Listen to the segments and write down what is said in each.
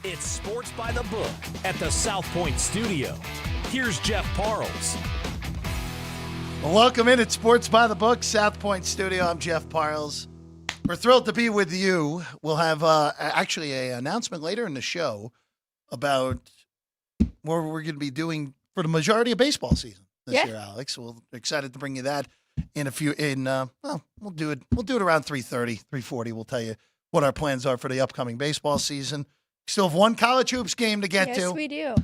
It's Sports by the Book at the South Point Studio. Here's Jeff Parles. Well, welcome in at Sports by the Book, South Point Studio. I'm Jeff Parles. We're thrilled to be with you. We'll have actually an announcement later in the show about what we're going to be doing for the majority of baseball season this year, Alex. We're excited to bring you that in a few. We'll do it around 3:30, 3:40. We'll tell you what our plans are for the upcoming baseball season. Still have one college hoops game to get to. Yes, we do.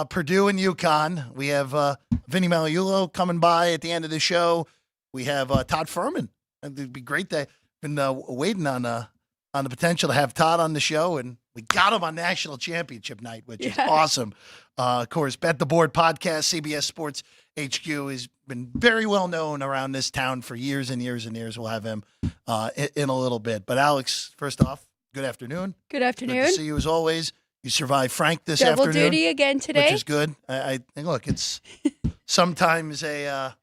Purdue and UConn. We have Vinny Magliulo coming by at the end of the show. We have Todd Fuhrman. It'd be great to been waiting on the potential to have Todd on the show, and we got him on National Championship night, which is awesome. Of course, Bet the Board podcast, CBS Sports HQ, has been very well known around this town for years and years and years. We'll have him in a little bit. But Alex, first off, good afternoon. Good afternoon. Good to see you as always. You survived Frank this afternoon. Double duty again today, which is good. I look, it's sometimes a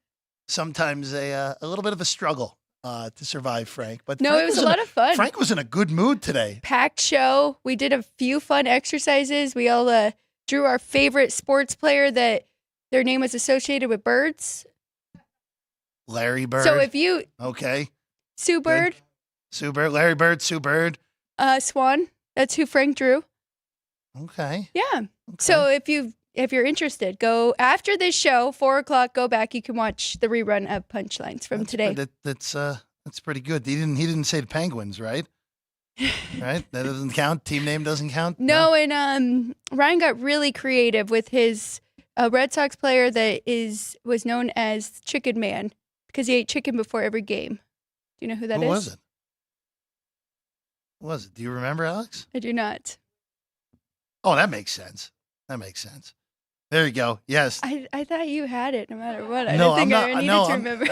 little bit of a struggle to survive Frank. But no, Frank it was a lot of fun. Frank was in a good mood today. Packed show. We did a few fun exercises. We all drew our favorite sports player that their name was associated with birds. Larry Bird. So if you Good. Sue Bird, Larry Bird, Sue Bird, Swan. That's who Frank drew. Okay. Yeah. Okay. So if you're interested, go after this show, 4:00. Go back. You can watch the rerun of Punchlines from today. That's pretty good. He didn't say the Penguins, right? Right? That doesn't count. Team name doesn't count. No, and Ryan got really creative with his Red Sox player that was known as Chicken Man because he ate chicken before every game. Do you know who that is? Who was it? Who was it? Do you remember, Alex? I do not. Oh, that makes sense. There you go. Yes. I thought you had it no matter what. I No, didn't think I'm I needed not. to remember.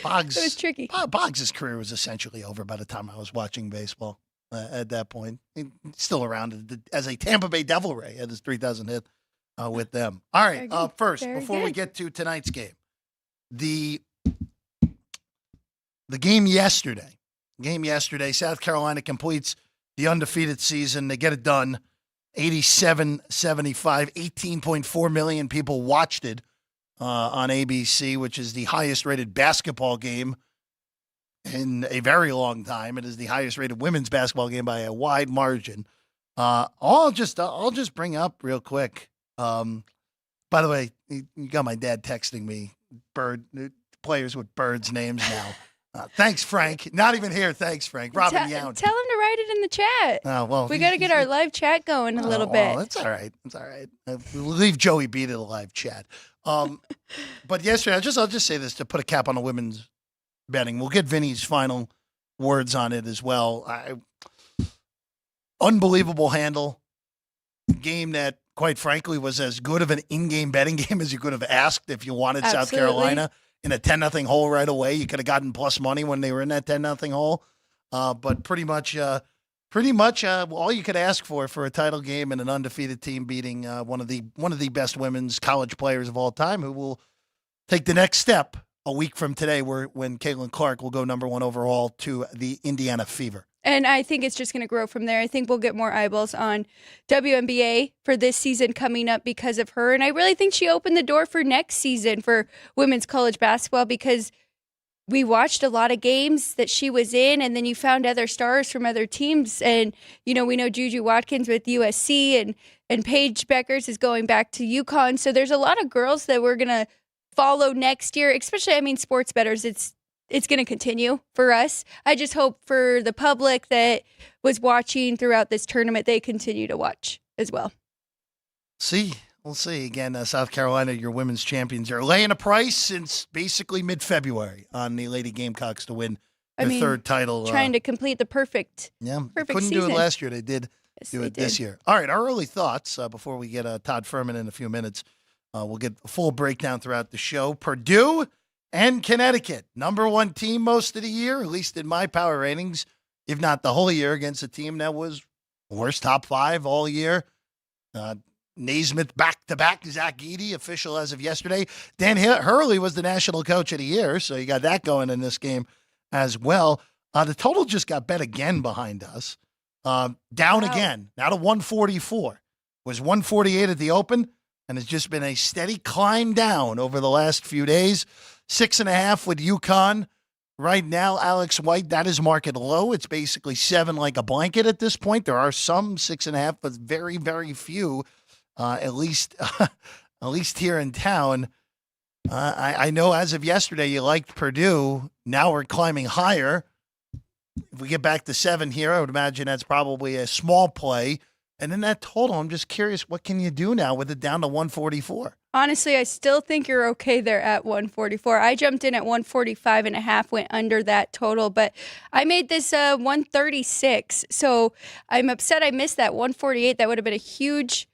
Boggs. It was tricky. Boggs' career was essentially over by the time I was watching baseball. At that point, he's still around as a Tampa Bay Devil Ray at his 3,000 hit with them. All right. First, before we get to tonight's game, the game yesterday. South Carolina completes the undefeated season. They get it done. 87-75, 18.4 million people watched it on ABC, which is the highest rated basketball game in a very long time. It is the highest rated women's basketball game by a wide margin. I'll just bring up real quick. By the way, you got my dad texting me players with birds' names now. Thanks, Frank. Not even here. Thanks, Frank. Robin Yount. Tell him to write it in the chat. Well, we got to get our live chat going a little bit. That's all right. We'll leave Joey B to the live chat. But yesterday, I'll just say this to put a cap on the women's betting. We'll get Vinny's final words on it as well. Unbelievable handle. Game that, quite frankly, was as good of an in-game betting game as you could have asked if you wanted South Carolina in a 10-0 hole right away. You could have gotten plus money when they were in that 10-0 hole. But pretty much all you could ask for a title game and an undefeated team beating one of the best women's college players of all time, who will take the next step a week from today, when Caitlin Clark will go number 1 overall to the Indiana Fever. And I think it's just going to grow from there. I think we'll get more eyeballs on WNBA for this season coming up because of her. And I really think she opened the door for next season for women's college basketball, because we watched a lot of games that she was in, and then you found other stars from other teams. And, we know Juju Watkins with USC, and Paige Beckers is going back to UConn. So there's a lot of girls that we're going to follow next year, especially, sports bettors. It's going to continue for us. I just hope for the public that was watching throughout this tournament, they continue to watch as well. We'll see. Again, South Carolina, your women's champions, are laying a price since basically mid-February on the Lady Gamecocks to win their third title. Trying to complete the perfect couldn't season. do it last year. They did do it this year. All right, our early thoughts before we get Todd Fuhrman in a few minutes. We'll get a full breakdown throughout the show. Purdue and Connecticut, number 1 team most of the year, at least in my power ratings, if not the whole year, against a team that was worst top 5 all year. Naismith back-to-back, Zach Edey, official as of yesterday. Dan Hurley was the national coach of the year, so you got that going in this game as well. The total just got bet again behind us. Down again, now to 144. Was 148 at the open, and has just been a steady climb down over the last few days. 6.5 with UConn. Right now, Alex White, that is market low. It's basically 7 like a blanket at this point. There are some 6.5, but very, very few, at least here in town. I know as of yesterday you liked Purdue. Now we're climbing higher. If we get back to 7 here, I would imagine that's probably a small play. And in that total, I'm just curious, what can you do now with it down to 144? Honestly, I still think you're okay there at 144. I jumped in at 145.5, went under that total, but I made this 136. So I'm upset I missed that 148. That would have been a huge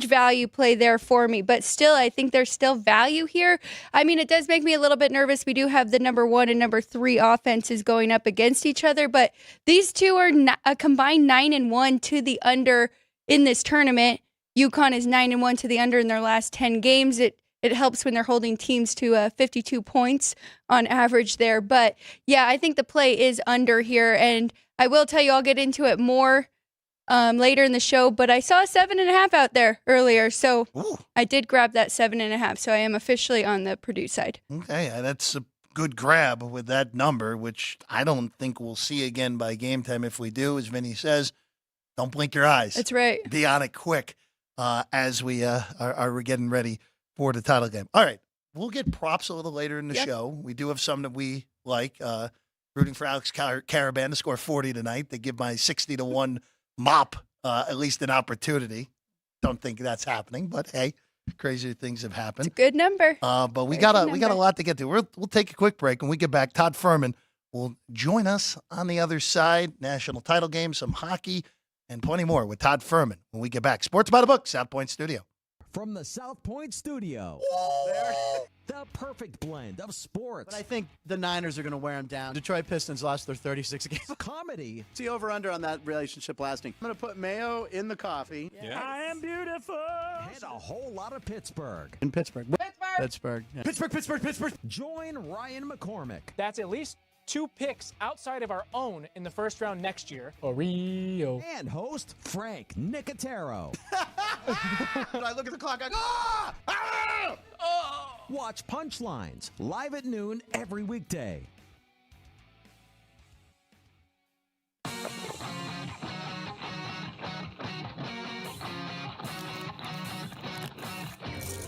value play there for me. But still, I think there's still value here. I mean, it does make me a little bit nervous. We do have the number 1 and number 3 offenses going up against each other, but these two are a combined 9-1 to the under in this tournament. UConn is 9-1 to the under in their last 10 games. It helps when they're holding teams to 52 points on average there. But yeah, I think the play is under here. And I will tell you, I'll get into it more later in the show, but I saw a 7.5 out there earlier, so Ooh. I did grab that 7.5. So I am officially on the Purdue side. Okay, that's a good grab with that number, which I don't think we'll see again by game time. If we do, as Vinny says, don't blink your eyes. That's right. Be on it quick as we are getting ready for the title game. All right, we'll get props a little later in the show. We do have some that we like. Rooting for Alex Caravan to score 40 tonight. They give my 60-1 mop at least an opportunity. Don't think that's happening, but hey, crazier things have happened. It's a good number. But we got a lot to get to. We'll take a quick break. When we get back, Todd Fuhrman will join us on the other side. National title game, some hockey, and plenty more with Todd Fuhrman when we get back. Sports by the Book, South Point Studio. From the South Point Studio, the perfect blend of sports. But I think the Niners are going to wear them down. Detroit Pistons lost their 36 games. Comedy. See over-under on that relationship lasting. I'm going to put mayo in the coffee. Yes. I am beautiful. And a whole lot of Pittsburgh. In Pittsburgh. Pittsburgh. Yeah. Pittsburgh. Join Ryan McCormick. That's at least 2 picks outside of our own in the first round next year. Rio. And host Frank Nicotero. I look at the clock, I go, ah! Ah! Oh. Watch Punchlines live at noon every weekday.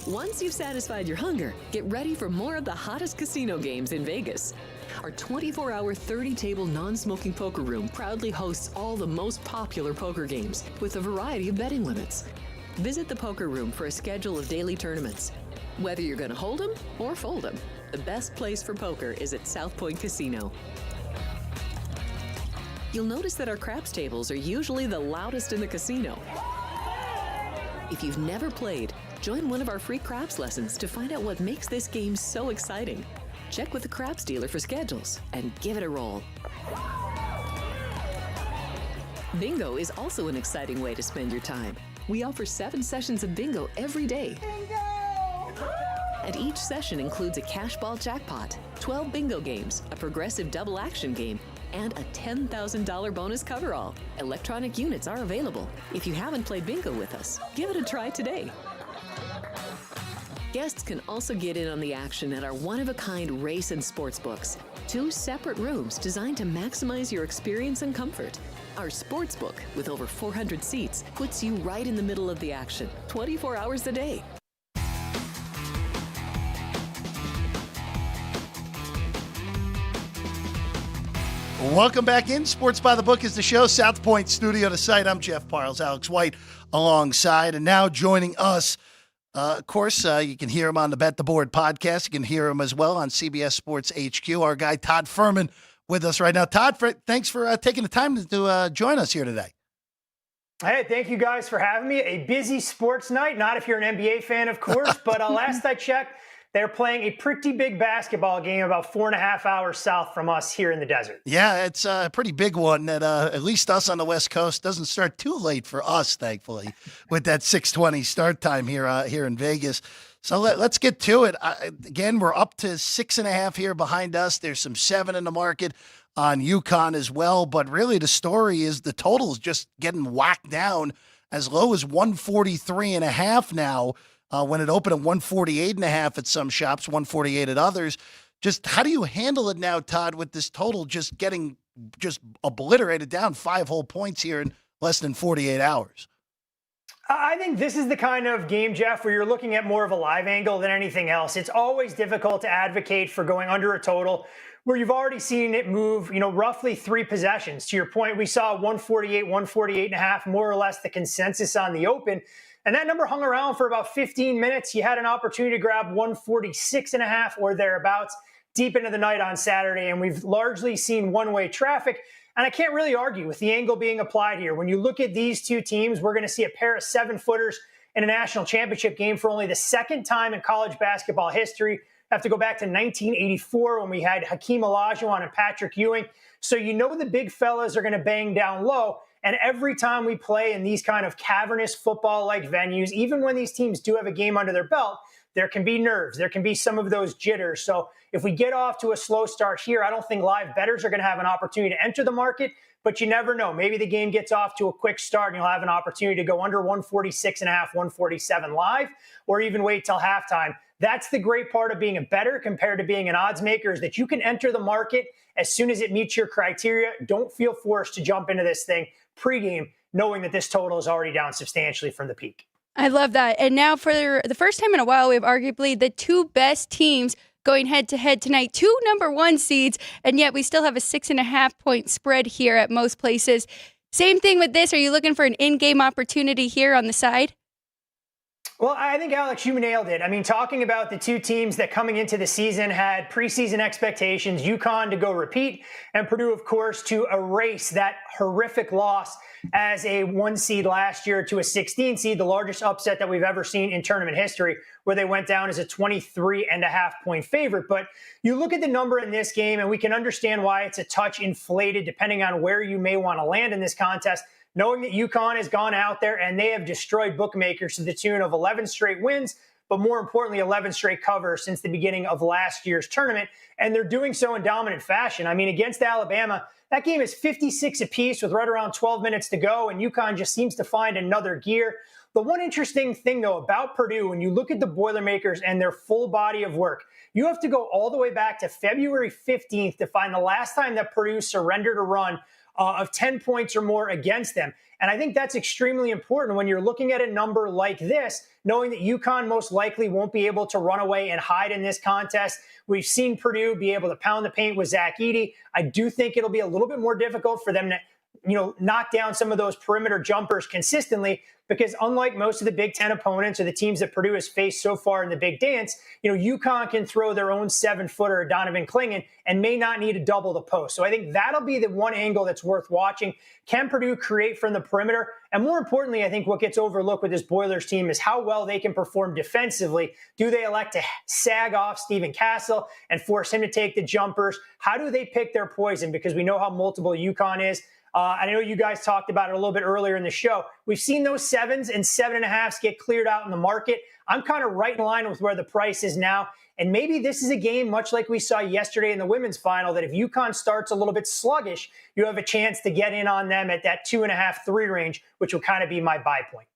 Once you've satisfied your hunger, get ready for more of the hottest casino games in Vegas. Our 24-hour, 30-table non-smoking poker room proudly hosts all the most popular poker games with a variety of betting limits. Visit the poker room for a schedule of daily tournaments. Whether you're going to hold 'em or fold 'em, the best place for poker is at South Point Casino. You'll notice that our craps tables are usually the loudest in the casino. If you've never played, join one of our free craps lessons to find out what makes this game so exciting. Check with the craps dealer for schedules and give it a roll. Bingo is also an exciting way to spend your time. We offer 7 sessions of bingo every day. Bingo! And each session includes a cash ball jackpot, 12 bingo games, a progressive double action game, and a $10,000 bonus coverall. Electronic units are available. If you haven't played bingo with us, give it a try today. Guests can also get in on the action at our one-of-a-kind race and sports books. 2 separate rooms designed to maximize your experience and comfort. Our sports book, with over 400 seats, puts you right in the middle of the action, 24 hours a day. Welcome back in. Sports by the Book is the show. South Point Studio to site. I'm Jeff Parles, Alex White alongside, and now joining us. Of course, you can hear him on the Bet the Board podcast. You can hear him as well on CBS Sports HQ. Our guy, Todd Fuhrman, with us right now. Todd, thanks for taking the time to join us here today. Hey, thank you guys for having me. A busy sports night, not if you're an NBA fan, of course, but last I checked, they're playing a pretty big basketball game about 4.5 hours south from us here in the desert. Yeah, it's a pretty big one that at least us on the West Coast doesn't start too late for us, thankfully, with that 6:20 start time here in Vegas. So let's get to it. Again, we're up to 6.5 here behind us. There's some 7 in the market. on UConn as well. But really the story is the total is just getting whacked down as low as 143.5 now, when it opened at 148.5 at some shops, 148 at others. Just how do you handle it now, Todd, with this total just getting just obliterated down 5 whole points here in less than 48 hours? I think this is the kind of game, Jeff, where you're looking at more of a live angle than anything else. It's always difficult to advocate for going under a total where you've already seen it move, roughly 3 possessions. To your point, we saw 148, 148.5, more or less the consensus on the open. And that number hung around for about 15 minutes. You had an opportunity to grab 146.5 or thereabouts deep into the night on Saturday. And we've largely seen one-way traffic. And I can't really argue with the angle being applied here. When you look at these two teams, we're going to see a pair of 7-footers in a national championship game for only the second time in college basketball history. Have to go back to 1984 when we had Hakeem Olajuwon and Patrick Ewing. So the big fellas are going to bang down low. And every time we play in these kind of cavernous football-like venues, even when these teams do have a game under their belt, there can be nerves. There can be some of those jitters. So if we get off to a slow start here, I don't think live bettors are going to have an opportunity to enter the market, but you never know. Maybe the game gets off to a quick start and you'll have an opportunity to go under 146.5, 147 live, or even wait till halftime. That's the great part of being a bettor compared to being an odds maker, is that you can enter the market as soon as it meets your criteria. Don't feel forced to jump into this thing pregame, knowing that this total is already down substantially from the peak. I love that. And now for the first time in a while, we have arguably the 2 best teams going head-to-head tonight, 2 number 1 seeds, and yet we still have a 6.5-point spread here at most places. Same thing with this. Are you looking for an in-game opportunity here on the side? Well, I think, Alex, you nailed it. I mean, talking about the 2 teams that coming into the season had preseason expectations, UConn to go repeat, and Purdue, of course, to erase that horrific loss as a 1 seed last year to a 16 seed, the largest upset that we've ever seen in tournament history, where they went down as a 23.5-point favorite. But you look at the number in this game, and we can understand why it's a touch inflated depending on where you may want to land in this contest, knowing that UConn has gone out there and they have destroyed bookmakers to the tune of 11 straight wins, but more importantly, 11 straight covers since the beginning of last year's tournament. And they're doing so in dominant fashion. I mean, against Alabama, that game is 56 apiece with right around 12 minutes to go, and UConn just seems to find another gear. The one interesting thing, though, about Purdue, when you look at the Boilermakers and their full body of work, you have to go all the way back to February 15th to find the last time that Purdue surrendered a run of 10 points or more against them. And I think that's extremely important when you're looking at a number like this, knowing that UConn most likely won't be able to run away and hide in this contest. We've seen Purdue be able to pound the paint with Zach Edey. I do think it'll be a little bit more difficult for them to knock down some of those perimeter jumpers consistently, because unlike most of the Big Ten opponents or the teams that Purdue has faced so far in the Big Dance, UConn can throw their own 7-footer, Donovan Clingan, and may not need to double the post. So I think that'll be the one angle that's worth watching. Can Purdue create from the perimeter? And more importantly, I think what gets overlooked with this Boilers team is how well they can perform defensively. Do they elect to sag off Stephen Castle and force him to take the jumpers? How do they pick their poison? Because we know how multiple UConn is. I know you guys talked about it a little bit earlier in the show. We've seen those 7s and 7.5s get cleared out in the market. I'm kind of right in line with where the price is now. And maybe this is a game, much like we saw yesterday in the women's final, that if UConn starts a little bit sluggish, you have a chance to get in on them at that 2.5, 3 range, which will kind of be my buy point.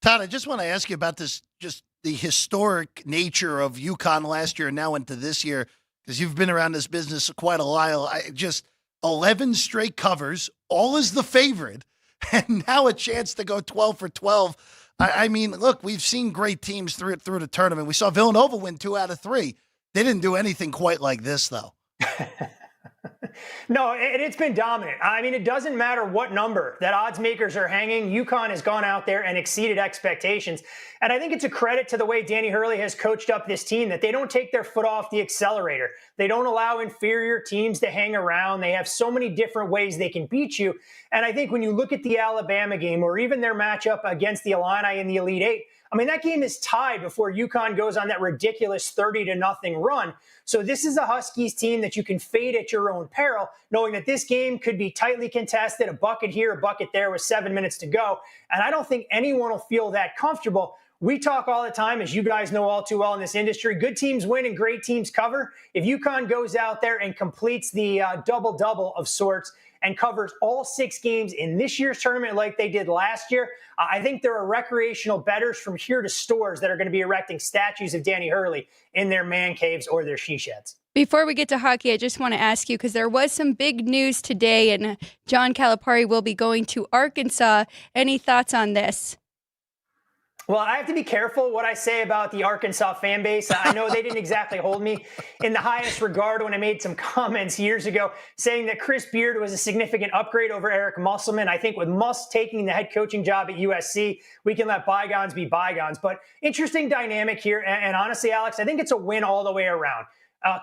Todd, I just want to ask you about this, just the historic nature of UConn last year and now into this year, because you've been around this business quite a while. 11 straight covers, all is the favorite, and now a chance to go 12 for 12. I mean, look, we've seen great teams through the tournament. We saw Villanova win 2 out of 3. They didn't do anything quite like this, though. No, it's been dominant. I mean, it doesn't matter what number that odds makers are hanging. UConn has gone out there and exceeded expectations. And I think it's a credit to the way Danny Hurley has coached up this team that they don't take their foot off the accelerator. They don't allow inferior teams to hang around. They have so many different ways they can beat you. And I think when you look at the Alabama game or even their matchup against the Illini in the Elite Eight, I mean, that game is tied before UConn goes on that ridiculous 30-0 run. So this is a Huskies team that you can fade at your own peril, knowing that this game could be tightly contested, a bucket here, a bucket there with 7 minutes to go. And I don't think anyone will feel that comfortable We talk all the time, as you guys know all too well in this industry, good teams win and great teams cover. If UConn goes out there and completes the double-double of sorts and covers all 6 games in this year's tournament like they did last year, I think there are recreational bettors from here to stores that are going to be erecting statues of Danny Hurley in their man caves or their she sheds. Before we get to hockey, I just want to ask you, because there was some big news today, and John Calipari will be going to Arkansas. Any thoughts on this? Well, I have to be careful what I say about the Arkansas fan base. I know they didn't exactly hold me in the highest regard when I made some comments years ago saying that Chris Beard was a significant upgrade over Eric Musselman. I think with Muss taking the head coaching job at USC, we can let bygones be bygones. But interesting dynamic here. And honestly, Alex, I think it's a win all the way around.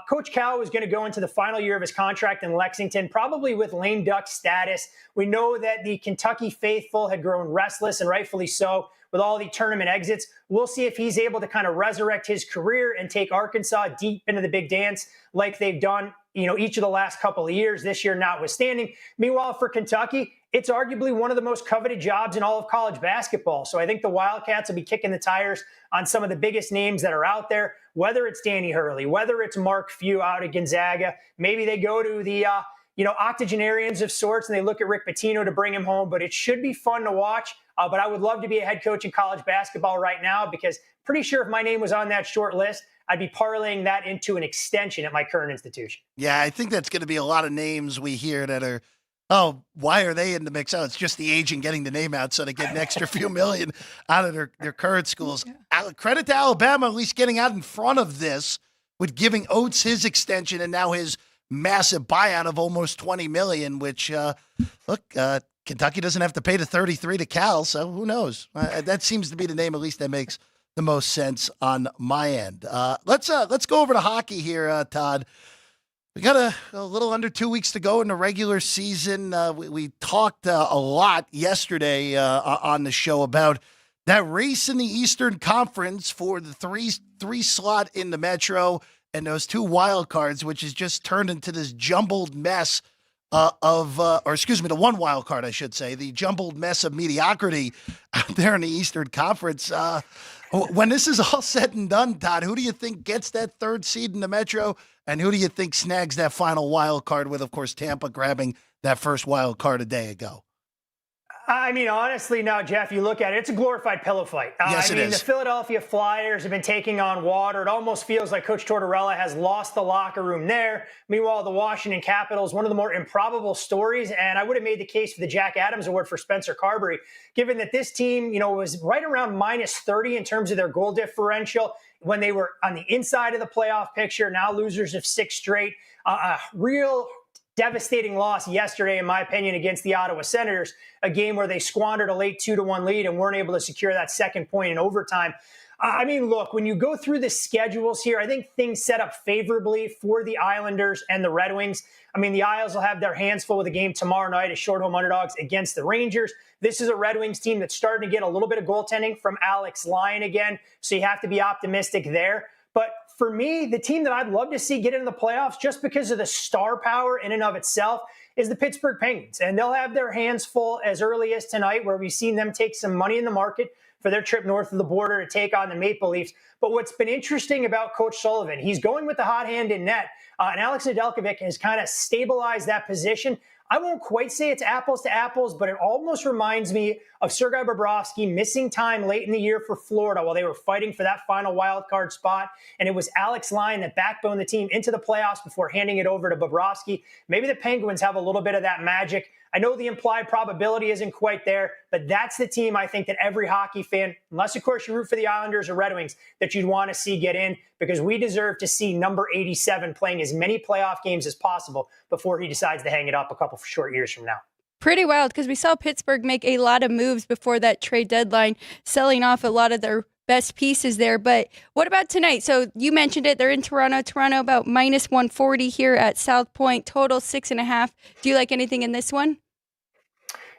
Coach Cal is going to go into the final year of his contract in Lexington, probably with lame duck status. We know that the Kentucky faithful had grown restless, and rightfully so, with all the tournament exits. We'll see if he's able to kind of resurrect his career and take Arkansas deep into the big dance like they've done, each of the last couple of years, this year notwithstanding. Meanwhile, for Kentucky, it's arguably one of the most coveted jobs in all of college basketball. So I think the Wildcats will be kicking the tires on some of the biggest names that are out there, whether it's Danny Hurley, whether it's Mark Few out at Gonzaga. Maybe they go to the octogenarians of sorts and they look at Rick Pitino to bring him home. But it should be fun to watch. But I would love to be a head coach in college basketball right now, because pretty sure if my name was on that short list, I'd be parlaying that into an extension at my current institution. Yeah, I think that's going to be a lot of names we hear that are, why are they in the mix? Oh, it's just the agent getting the name out so they get an extra few million out of their current schools. Credit to Alabama at least getting out in front of this with giving Oates his extension and now his massive buyout of almost $20 million, which, Kentucky doesn't have to pay the 33 to Cal, so who knows? That seems to be the name, at least, that makes the most sense on my end. Let's go over to hockey here, Todd. We got a little under 2 weeks to go in the regular season. We talked a lot yesterday on the show about that race in the Eastern Conference for the three slot in the Metro and those 2 wild cards, which has just turned into this jumbled mess the 1 wild card, I should say, the jumbled mess of mediocrity out there in the Eastern Conference. When this is all said and done, Todd, who do you think gets that 3rd seed in the Metro, and who do you think snags that final wild card with, of course, Tampa grabbing that first wild card a day ago? I mean, honestly, now, Jeff, you look at it, it's a glorified pillow fight. Yes, it is. The Philadelphia Flyers have been taking on water. It almost feels like Coach Tortorella has lost the locker room there. Meanwhile, the Washington Capitals, one of the more improbable stories, and I would have made the case for the Jack Adams Award for Spencer Carberry, given that this team, was right around minus 30 in terms of their goal differential when they were on the inside of the playoff picture, now losers of 6 straight. A real devastating loss yesterday, in my opinion, against the Ottawa Senators, a game where they squandered a late 2-1 lead and weren't able to secure that second point in overtime. Look, when you go through the schedules here, I think things set up favorably for the Islanders and the Red Wings. The Isles will have their hands full with a game tomorrow night as short home underdogs against the Rangers. This is a Red Wings team that's starting to get a little bit of goaltending from Alex Lyon again, so you have to be optimistic there. But for me, the team that I'd love to see get into the playoffs, just because of the star power in and of itself, is the Pittsburgh Penguins. And they'll have their hands full as early as tonight, where we've seen them take some money in the market for their trip north of the border to take on the Maple Leafs. But what's been interesting about Coach Sullivan, he's going with the hot hand in net, and Alex Nedeljkovic has kind of stabilized that position. I won't quite say it's apples to apples, but it almost reminds me of Sergei Bobrovsky missing time late in the year for Florida while they were fighting for that final wild card spot. And it was Alex Lyon that backboned the team into the playoffs before handing it over to Bobrovsky. Maybe the Penguins have a little bit of that magic. I know the implied probability isn't quite there, but that's the team I think that every hockey fan, unless of course you root for the Islanders or Red Wings, that you'd want to see get in, because we deserve to see number 87 playing as many playoff games as possible before he decides to hang it up a couple short years from now. Pretty wild, because we saw Pittsburgh make a lot of moves before that trade deadline, selling off a lot of their best pieces there. But what about tonight? So you mentioned it. They're in Toronto. Toronto about minus 140 here at South Point. Total 6.5. Do you like anything in this one?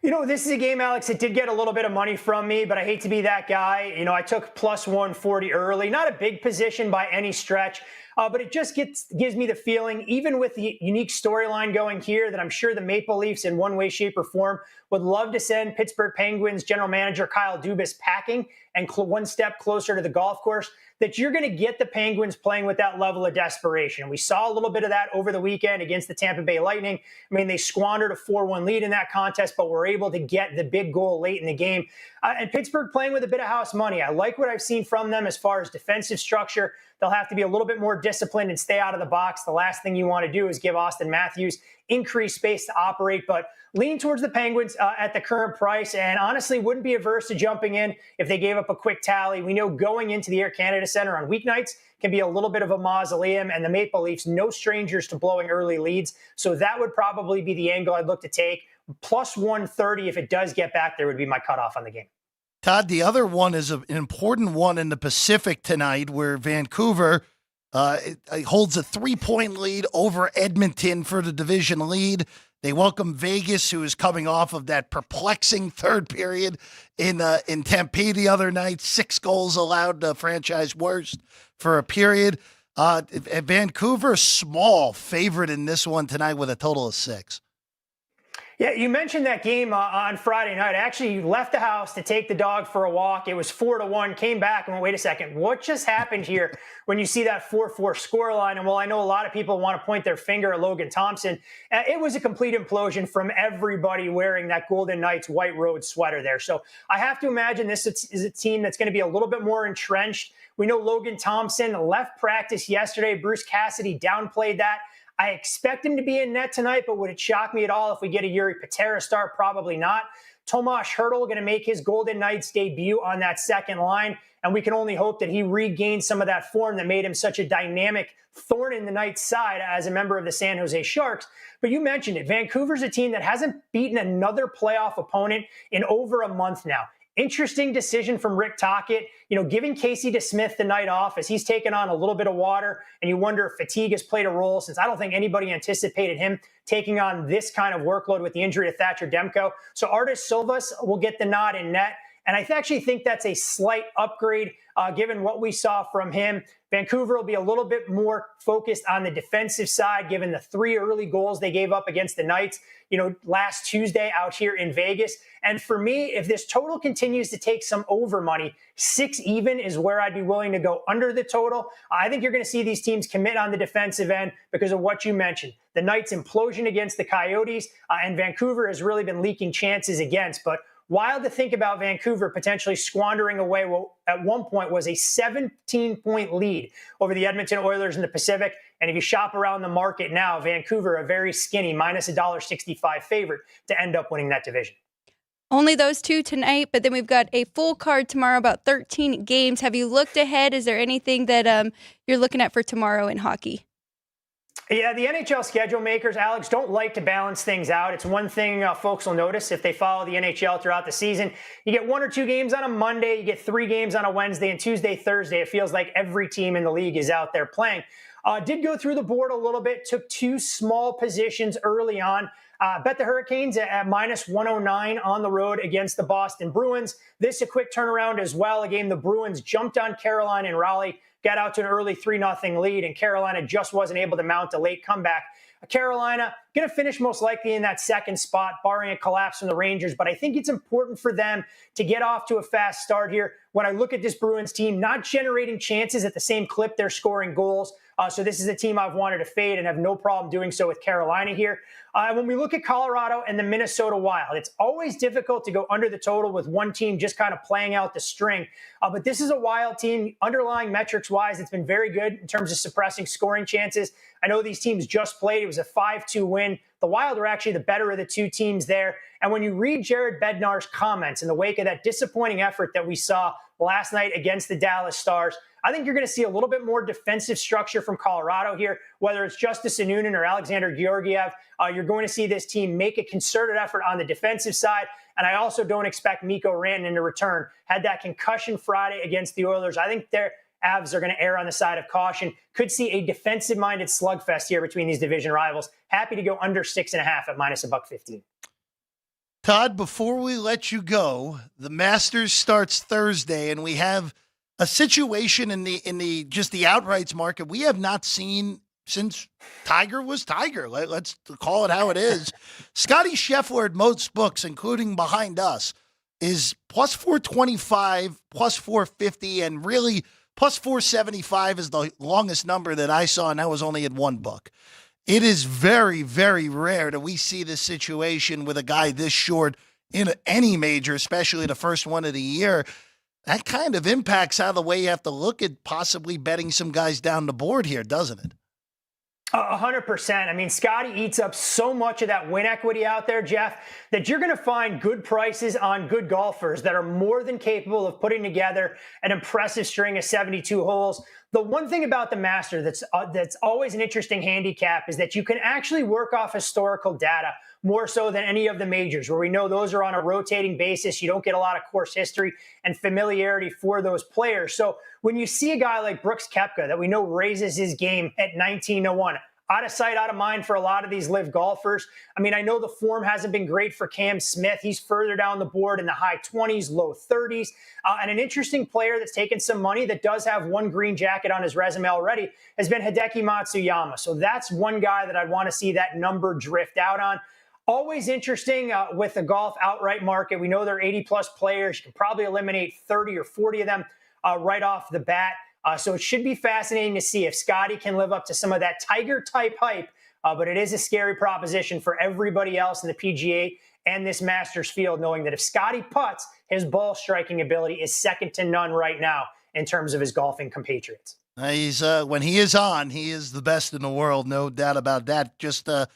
This is a game, Alex, that did get a little bit of money from me, but I hate to be that guy. I took plus 140 early. Not a big position by any stretch. But it just gives me the feeling, even with the unique storyline going here, that I'm sure the Maple Leafs in one way, shape, or form would love to send Pittsburgh Penguins general manager Kyle Dubas packing and one step closer to the golf course, that you're going to get the Penguins playing with that level of desperation. We saw a little bit of that over the weekend against the Tampa Bay Lightning. I mean, they squandered a 4-1 lead in that contest, but were able to get the big goal late in the game. And Pittsburgh playing with a bit of house money. I like what I've seen from them as far as defensive structure. They'll have to be a little bit more disciplined and stay out of the box. The last thing you want to do is give Austin Matthews increased space to operate, but lean towards the Penguins at the current price, and honestly wouldn't be averse to jumping in if they gave up a quick tally. We know going into the Air Canada Centre on weeknights can be a little bit of a mausoleum, and the Maple Leafs, no strangers to blowing early leads. So that would probably be the angle I'd look to take. Plus 130, if it does get back there, would be my cutoff on the game. Todd, the other one is an important one in the Pacific tonight, where Vancouver holds a 3-point lead over Edmonton for the division lead. They welcome Vegas, who is coming off of that perplexing third period in Tempe the other night. 6 goals allowed, franchise worst for a period. Vancouver, small favorite in this one tonight with a total of 6. Yeah, you mentioned that game on Friday night. I actually left the house to take the dog for a walk. It was 4-1, came back and went, wait a second, what just happened here when you see that 4-4 scoreline? And while I know a lot of people want to point their finger at Logan Thompson, it was a complete implosion from everybody wearing that Golden Knights White Road sweater there. So I have to imagine this is a team that's going to be a little bit more entrenched. We know Logan Thompson left practice yesterday. Bruce Cassidy downplayed that. I expect him to be in net tonight, but would it shock me at all if we get a Yuri Patera start? Probably not. Tomas Hertl going to make his Golden Knights debut on that second line, and we can only hope that he regains some of that form that made him such a dynamic thorn in the Knights' side as a member of the San Jose Sharks. But you mentioned it. Vancouver's a team that hasn't beaten another playoff opponent in over a month now. Interesting decision from Rick Tocchet, giving Casey DeSmith the night off as he's taken on a little bit of water, and you wonder if fatigue has played a role, since I don't think anybody anticipated him taking on this kind of workload with the injury to Thatcher Demko. So Artis Silvas will get the nod in net, and I actually think that's a slight upgrade given what we saw from him. Vancouver will be a little bit more focused on the defensive side, given the 3 early goals they gave up against the Knights, last Tuesday out here in Vegas. And for me, if this total continues to take some over money, 6 even is where I'd be willing to go under the total. I think you're going to see these teams commit on the defensive end because of what you mentioned. The Knights' implosion against the Coyotes, and Vancouver has really been leaking chances against. But wild to think about Vancouver potentially squandering away what at one point was a 17-point lead over the Edmonton Oilers in the Pacific. And if you shop around the market now, Vancouver, a very skinny minus $1.65 favorite to end up winning that division. Only those 2 tonight, but then we've got a full card tomorrow, about 13 games. Have you looked ahead? Is there anything that you're looking at for tomorrow in hockey? Yeah, the NHL schedule makers, Alex, don't like to balance things out. It's one thing folks will notice if they follow the NHL throughout the season. You get 1 or 2 games on a Monday, you get 3 games on a Wednesday, and Tuesday, Thursday, it feels like every team in the league is out there playing. Did go through the board a little bit, took 2 small positions early on. Bet the Hurricanes at minus 109 on the road against the Boston Bruins. This a quick turnaround as well. A game the Bruins jumped on Carolina and Raleigh, got out to an early 3-0 lead, and Carolina just wasn't able to mount a late comeback. Carolina going to finish most likely in that second spot, barring a collapse from the Rangers. But I think it's important for them to get off to a fast start here. When I look at this Bruins team, not generating chances at the same clip they're scoring goals. So this is a team I've wanted to fade and have no problem doing so with Carolina here. When we look at Colorado and the Minnesota Wild, it's always difficult to go under the total with one team just kind of playing out the string. But this is a Wild team. Underlying metrics-wise, it's been very good in terms of suppressing scoring chances. I know these teams just played. It was a 5-2 win. The Wild are actually the better of the 2 teams there. And when you read Jared Bednar's comments in the wake of that disappointing effort that we saw last night against the Dallas Stars, I think you're going to see a little bit more defensive structure from Colorado here, whether it's Justice Anunin or Alexander Georgiev. You're going to see this team make a concerted effort on the defensive side. And I also don't expect Mikko Rantanen to return. Had that concussion Friday against the Oilers. I think their Avs are going to err on the side of caution. Could see a defensive-minded slugfest here between these division rivals. Happy to go under 6.5 at minus $1.15. Todd, before we let you go, the Masters starts Thursday, and we have a situation in the just the outrights market we have not seen since Tiger was Tiger. Let's call it how it is. Scotty Scheffler at most books, including behind us, is plus 425, plus 450, and really plus 475 is the longest number that I saw, and that was only at one book. It is very, very rare that we see this situation with a guy this short in any major, especially the first one of the year. That kind of impacts how the way you have to look at possibly betting some guys down the board here, doesn't it? 100%. I mean, Scotty eats up so much of that win equity out there, Jeff, that you're going to find good prices on good golfers that are more than capable of putting together an impressive string of 72 holes. The one thing about the Master that's always an interesting handicap is that you can actually work off historical data more so than any of the majors, where we know those are on a rotating basis. You don't get a lot of course history and familiarity for those players. So when you see a guy like Brooks Koepka that we know raises his game at 19-1, out of sight, out of mind for a lot of these live golfers. I mean, I know the form hasn't been great for Cam Smith. He's further down the board in the high 20s, low 30s. And an interesting player that's taken some money that does have one green jacket on his resume already has been Hideki Matsuyama. So that's one guy that I'd want to see that number drift out on. Always interesting with the golf outright market. We know there are 80-plus players. You can probably eliminate 30 or 40 of them right off the bat. So it should be fascinating to see if Scotty can live up to some of that Tiger-type hype. But it is a scary proposition for everybody else in the PGA and this Masters field, knowing that if Scotty putts, his ball striking ability is second to none right now in terms of his golfing compatriots. He's when he is on, he is the best in the world, no doubt about that. Just a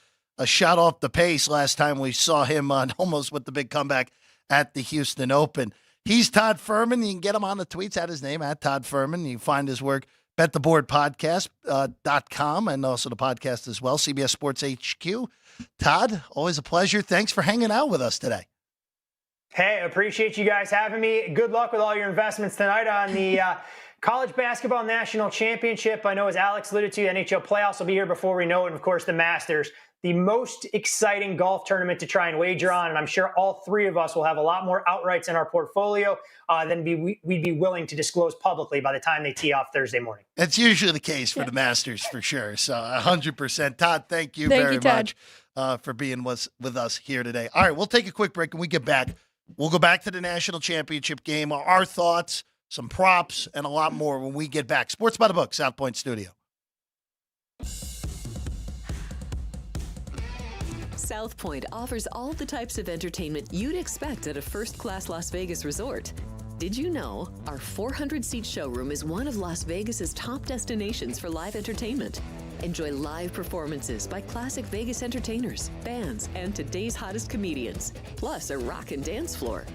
shot off the pace last time we saw him on almost with the big comeback at the Houston Open. He's Todd Fuhrman. You can get him on the tweets at his name, at Todd Fuhrman. You can find his work, bettheboardpodcast.com, and also the podcast as well, CBS Sports HQ. Todd, always a pleasure. Thanks for hanging out with us today. Hey, appreciate you guys having me. Good luck with all your investments tonight on the College Basketball National Championship. I know, as Alex alluded to, NHL playoffs will be here before we know it, and of course the Masters. The most exciting golf tournament to try and wager on, and I'm sure all three of us will have a lot more outrights in our portfolio than we'd be willing to disclose publicly by the time they tee off Thursday morning. That's usually the case for the Masters, for sure. So 100%. Todd, thank you very much for being with us here today. All right, we'll take a quick break, and we get back. We'll go back to the national championship game, our thoughts, some props, and a lot more when we get back. Sports by the Book, South Point Studio. South Point offers all the types of entertainment you'd expect at a first-class Las Vegas resort. Did you know our 400-seat showroom is one of Las Vegas's top destinations for live entertainment? Enjoy live performances by classic Vegas entertainers, bands, and today's hottest comedians, plus a rock and dance floor.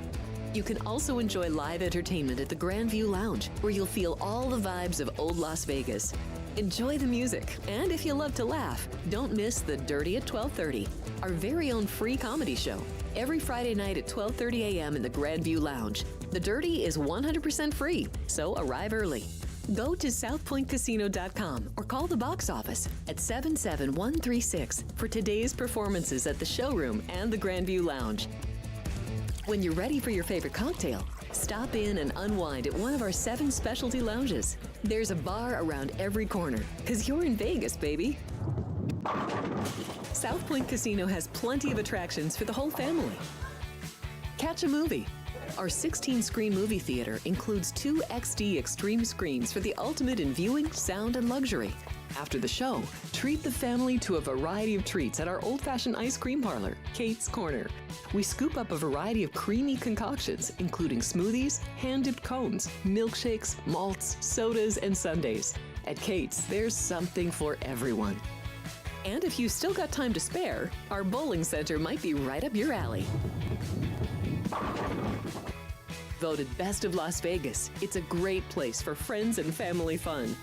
You can also enjoy live entertainment at the Grandview Lounge, where you'll feel all the vibes of old Las Vegas. Enjoy the music, and if you love to laugh, don't miss The Dirty at 12:30, our very own free comedy show, every Friday night at 12:30 a.m. in the Grandview Lounge. The Dirty is 100% free, so arrive early. Go to southpointcasino.com or call the box office at 77136 for today's performances at the showroom and the Grandview Lounge. When you're ready for your favorite cocktail, stop in and unwind at one of our 7 specialty lounges. There's a bar around every corner, because you're in Vegas, baby. South Point Casino has plenty of attractions for the whole family. Catch a movie. Our 16-screen movie theater includes 2 XD Extreme screens for the ultimate in viewing, sound, and luxury. After the show, treat the family to a variety of treats at our old-fashioned ice cream parlor, Kate's Corner. We scoop up a variety of creamy concoctions, including smoothies, hand-dipped cones, milkshakes, malts, sodas, and sundaes. At Kate's, there's something for everyone. And if you still got time to spare, our bowling center might be right up your alley. Voted Best of Las Vegas, it's a great place for friends and family fun.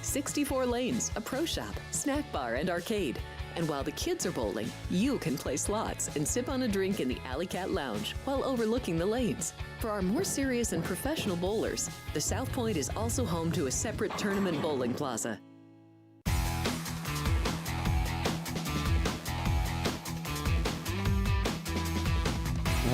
64 lanes, a pro shop, snack bar, and arcade. And while the kids are bowling, you can play slots and sip on a drink in the Alley Cat Lounge while overlooking the lanes. For our more serious and professional bowlers, the South Point is also home to a separate tournament bowling plaza.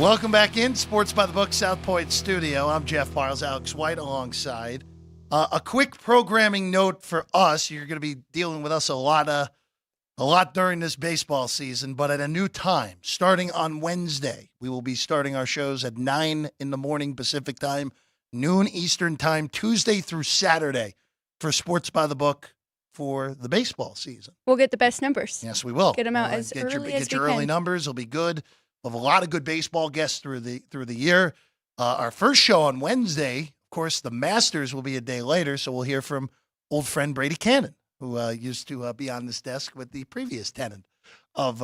Welcome back in Sports by the Book, South Point Studio. I'm Jeff Parles, Alex White alongside. A quick programming note for us. You're going to be dealing with us a lot during this baseball season, but at a new time. Starting on Wednesday, we will be starting our shows at 9 in the morning Pacific time, noon Eastern time, Tuesday through Saturday for Sports by the Book for the baseball season. We'll get the best numbers. Yes, we will. Get them out as early as Get your we early can. numbers. It'll be good. We'll have a lot of good baseball guests through the year. Our first show on Wednesday, of course, the Masters will be a day later, so we'll hear from old friend Brady Cannon, who used to be on this desk with the previous tenant of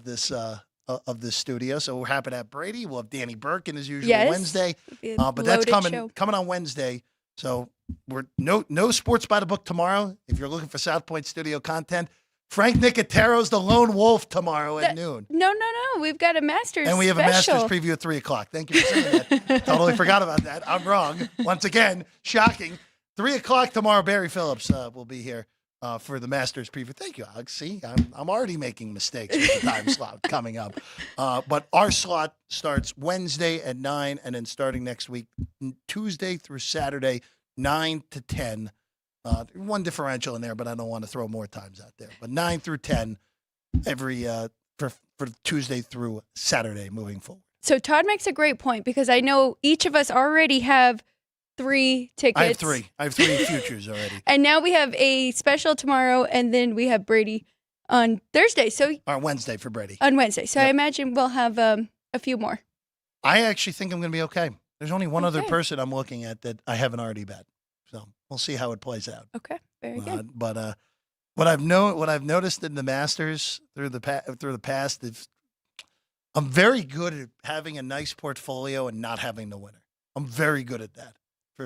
this studio. So we're happy to have Brady. We'll have Danny Burke in his usual Wednesday, but that's coming on Wednesday. So we're no Sports by the Book tomorrow. If you're looking for South Point Studio content, Frank Nicotero's the Lone Wolf tomorrow at noon. No. We've got a Masters And we have special. a Masters preview at 3 o'clock. Thank you for saying that. Totally forgot about that. I'm wrong. Once again, shocking. 3 o'clock tomorrow, Barry Phillips will be here for the Masters preview. Thank you, Alex. See, I'm already making mistakes with the time slot coming up. But our slot starts Wednesday at 9, and then starting next week, Tuesday through Saturday, 9 to 10. One differential in there, but I don't want to throw more times out there. But 9 through 10 every for Tuesday through Saturday moving forward. So Todd makes a great point because I know each of us already have 3 tickets. I have three futures already. And now we have a special tomorrow, and then we have Brady on Thursday. Or Wednesday for Brady. On Wednesday. So Yep. I imagine we'll have a few more. I actually think I'm going to be okay. There's only one other person I'm looking at that I haven't already bet. So we'll see how it plays out. Okay, very good. But what I've noticed in the Masters through the past is I'm very good at having a nice portfolio and not having the winner. I'm very good at that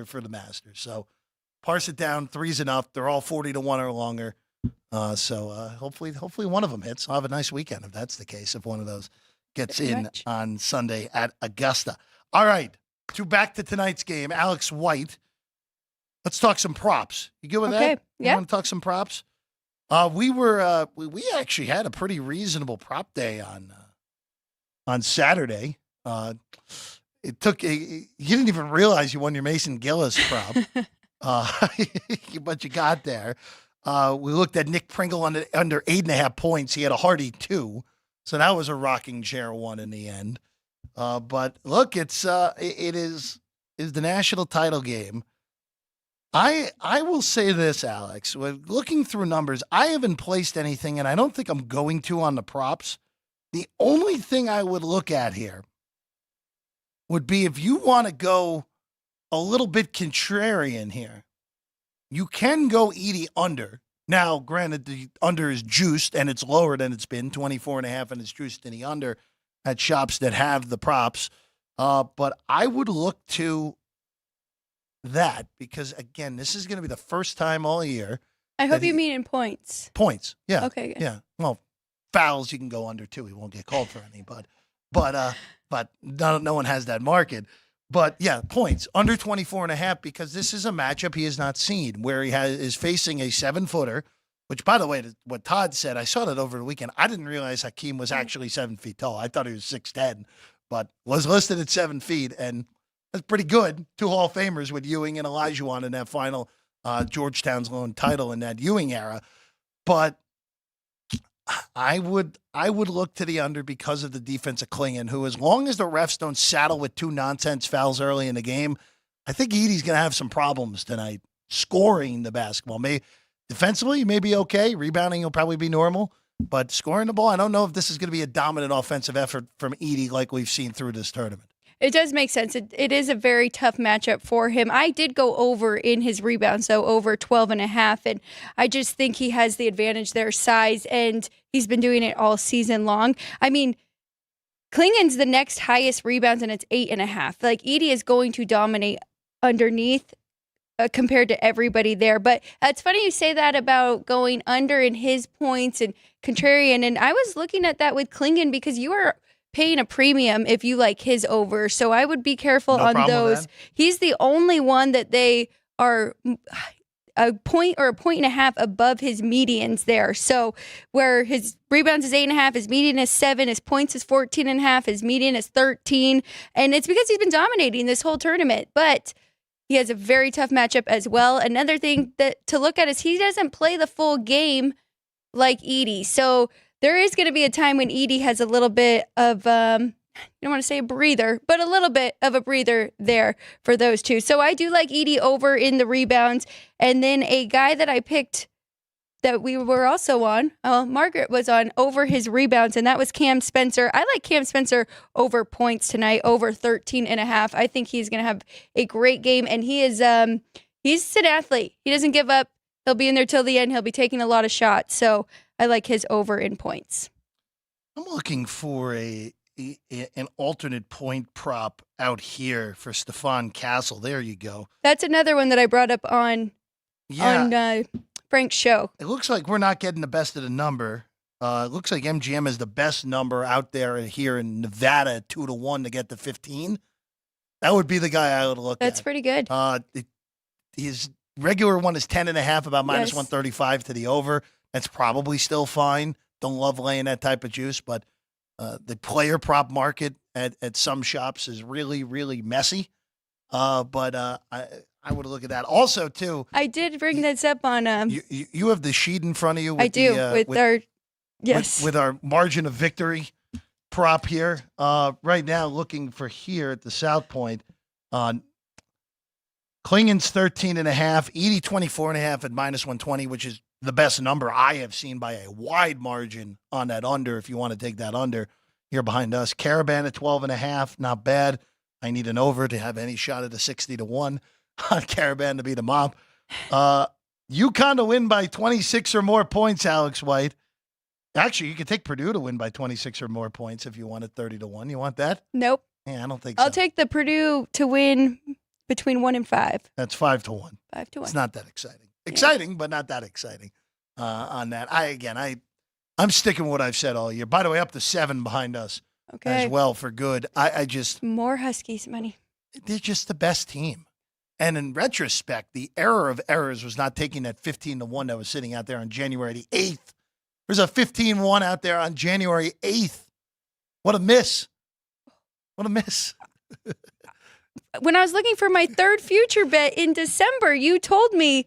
for the Masters. So parse it down. 3's enough. They're all 40 to 1 or longer. So hopefully one of them hits. I'll have a nice weekend if that's the case. If one of those gets Very in much. on Sunday at Augusta. All right, back to tonight's game. Alex White. Let's talk some props. You good with Okay, that? yeah. You want to talk some props? We actually had a pretty reasonable prop day on Saturday. You didn't even realize you won your Mason Gillis prop, but you got there. We looked at Nick Pringle under 8.5 points. He had a hearty 2, so that was a rocking chair one in the end. But look, it is the national title game. I will say this, Alex. Looking through numbers, I haven't placed anything, and I don't think I'm going to on the props. The only thing I would look at here would be if you want to go a little bit contrarian here, you can go Edie under. Now, granted, the under is juiced, and it's lower than it's been, 24.5, and it's juiced in the under at shops that have the props. But I would look to that because, again, this is going to be the first time all year. I hope you mean in points. Points, yeah. Okay, good. Yeah. Well, fouls you can go under too. He won't get called for any, but no one has that market. But yeah, points under 24.5 because this is a matchup he has not seen where he is facing a 7-footer. Which, by the way, what Todd said, I saw that over the weekend. I didn't realize Hakeem was actually 7 feet tall. I thought he was 6'10", but was listed at 7 feet, and that's pretty good. 2 Hall of Famers with Ewing and Olajuwon in that final Georgetown's lone title in that Ewing era. But I would look to the under because of the defense of Klingon, who, as long as the refs don't saddle with 2 nonsense fouls early in the game, I think Edie's going to have some problems tonight scoring the basketball. Defensively, he may be okay. Rebounding will probably be normal. But scoring the ball, I don't know if this is going to be a dominant offensive effort from Edie like we've seen through this tournament. It does make sense. It is a very tough matchup for him. I did go over in his rebounds, so over 12.5, and I just think he has the advantage there, size, and he's been doing it all season long. I mean, Klingon's the next highest rebounds, and it's 8.5. Like, Edie is going to dominate underneath compared to everybody there. But it's funny you say that about going under in his points and contrarian, and I was looking at that with Klingon because you are paying a premium if you like his over. So I would be careful on those. He's the only one that they are a point or a point and a half above his medians there. So where his rebounds is 8.5, his median is 7, his points is 14.5, his median is 13. And it's because he's been dominating this whole tournament. But he has a very tough matchup as well. Another thing that to look at is he doesn't play the full game like Edie. So there is going to be a time when Edie has a little bit of, I don't want to say a breather, but a little bit of a breather there for those two. So I do like Edie over in the rebounds. And then a guy that I picked that we were also on, Margaret was on over his rebounds, and that was Cam Spencer. I like Cam Spencer over points tonight, over 13.5. I think he's going to have a great game, and he's an athlete. He doesn't give up. He'll be in there till the end. He'll be taking a lot of shots. So I like his over in points. I'm looking for an alternate point prop out here for Stefan Castle. There you go. That's another one that I brought up on Frank's show. It looks like we're not getting the best of the number. It looks like MGM is the best number out there here in Nevada at 2-1 to get to 15. That would be the guy I would look at. That's pretty good. His regular one is 10.5, about minus Yes. 135 to the over. That's probably still fine. Don't love laying that type of juice, but the player prop market at some shops is really, really messy. But I would look at that. Also, too, I did bring this up on. you have the sheet in front of you. With I do with our margin of victory prop here. Right now, looking for here at the South Point. Klingen's 13.5, Edie 24.5 at minus 120, which is the best number I have seen by a wide margin on that under. If you want to take that under here behind us, Caravan at 12.5, not bad. I need an over to have any shot at a 60-1 on Caravan to beat a mob. UConn to win by 26 or more points, Alex White. Actually, you could take Purdue to win by 26 or more points if you wanted 30-1. You want that? Nope. Yeah, I don't think so. I'll take the Purdue to win between 1 and 5. That's 5-1. 5-1. It's not that exciting. Exciting, but not that exciting on that. I'm sticking with what I've said all year. By the way, up to 7 behind us Okay. as well for good. I just, More Huskies money. they're just the best team. And in retrospect, the error of errors was not taking that 15-1 that was sitting out there on January the 8th. There's a 15-1 out there on January 8th. What a miss. What a miss. When I was looking for my third future bet in December, you told me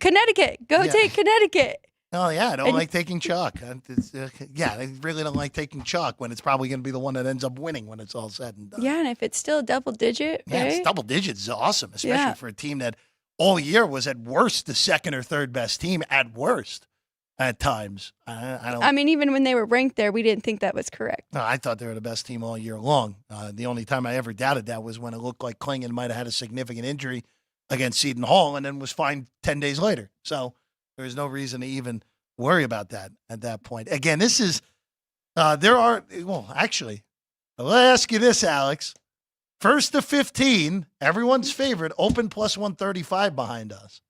Connecticut. Go take Connecticut. Oh, yeah, I don't like taking chalk. I really don't like taking chalk when it's probably going to be the one that ends up winning when it's all said and done. Yeah, and if it's still double digit, Yeah, right? it's double digits is awesome, especially for a team that all year was at worst the second or third best team at worst at times. I mean, even when they were ranked there, we didn't think that was correct. No, I thought they were the best team all year long. The only time I ever doubted that was when it looked like Klingen might have had a significant injury against Seton Hall and then was fine 10 days later. So there's no reason to even worry about that at that point. Again, this is, I'll ask you this, Alex. First to 15, everyone's favorite, open plus 135 behind us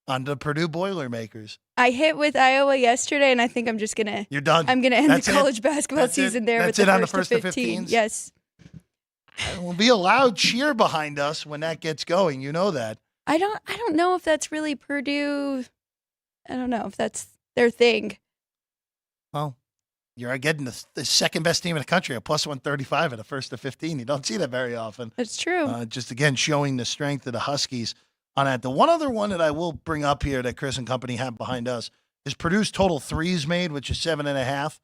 on the Purdue Boilermakers. I hit with Iowa yesterday, and I think I'm just going to. You're done. I'm going to end That's the it? college basketball That's season it? there That's with it on the first to 15. 15s? Yes. Will be a loud cheer behind us when that gets going. You know that. I don't know if that's really Purdue. I don't know if that's their thing. Well, you're getting the second best team in the country, a plus 135 at a first to 15. You don't see that very often. That's true. Just again, showing the strength of the Huskies on that. The one other one that I will bring up here that Chris and company have behind us is Purdue's total threes made, which is 7.5.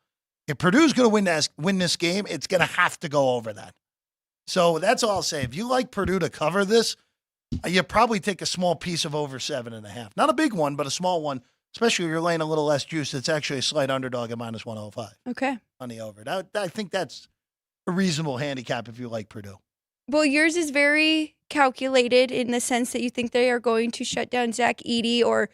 If Purdue's going to win this game, it's going to have to go over that. So that's all I'll say. If you like Purdue to cover this, you probably take a small piece of over 7.5. Not a big one, but a small one, especially if you're laying a little less juice. It's actually a slight underdog at minus 105 Okay. on the over. I think that's a reasonable handicap if you like Purdue. Well, yours is very calculated in the sense that you think they are going to shut down Zach Edey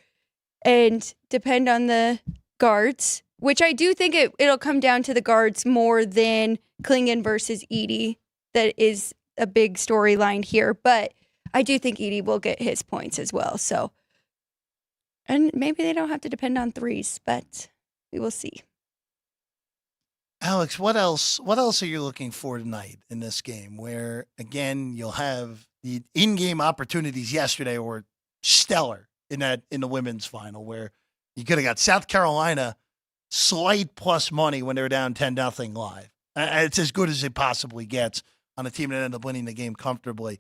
and depend on the guards, which I do think it'll come down to the guards more than Klingen versus Edey. That is a big storyline here, but I do think Edey will get his points as well. So, and maybe they don't have to depend on threes, but we will see. Alex, what else are you looking for tonight in this game where, again, you'll have the in-game opportunities yesterday were stellar in the women's final, where you could have got South Carolina slight plus money when they were down 10-0 live. It's as good as it possibly gets on a team that ended up winning the game comfortably.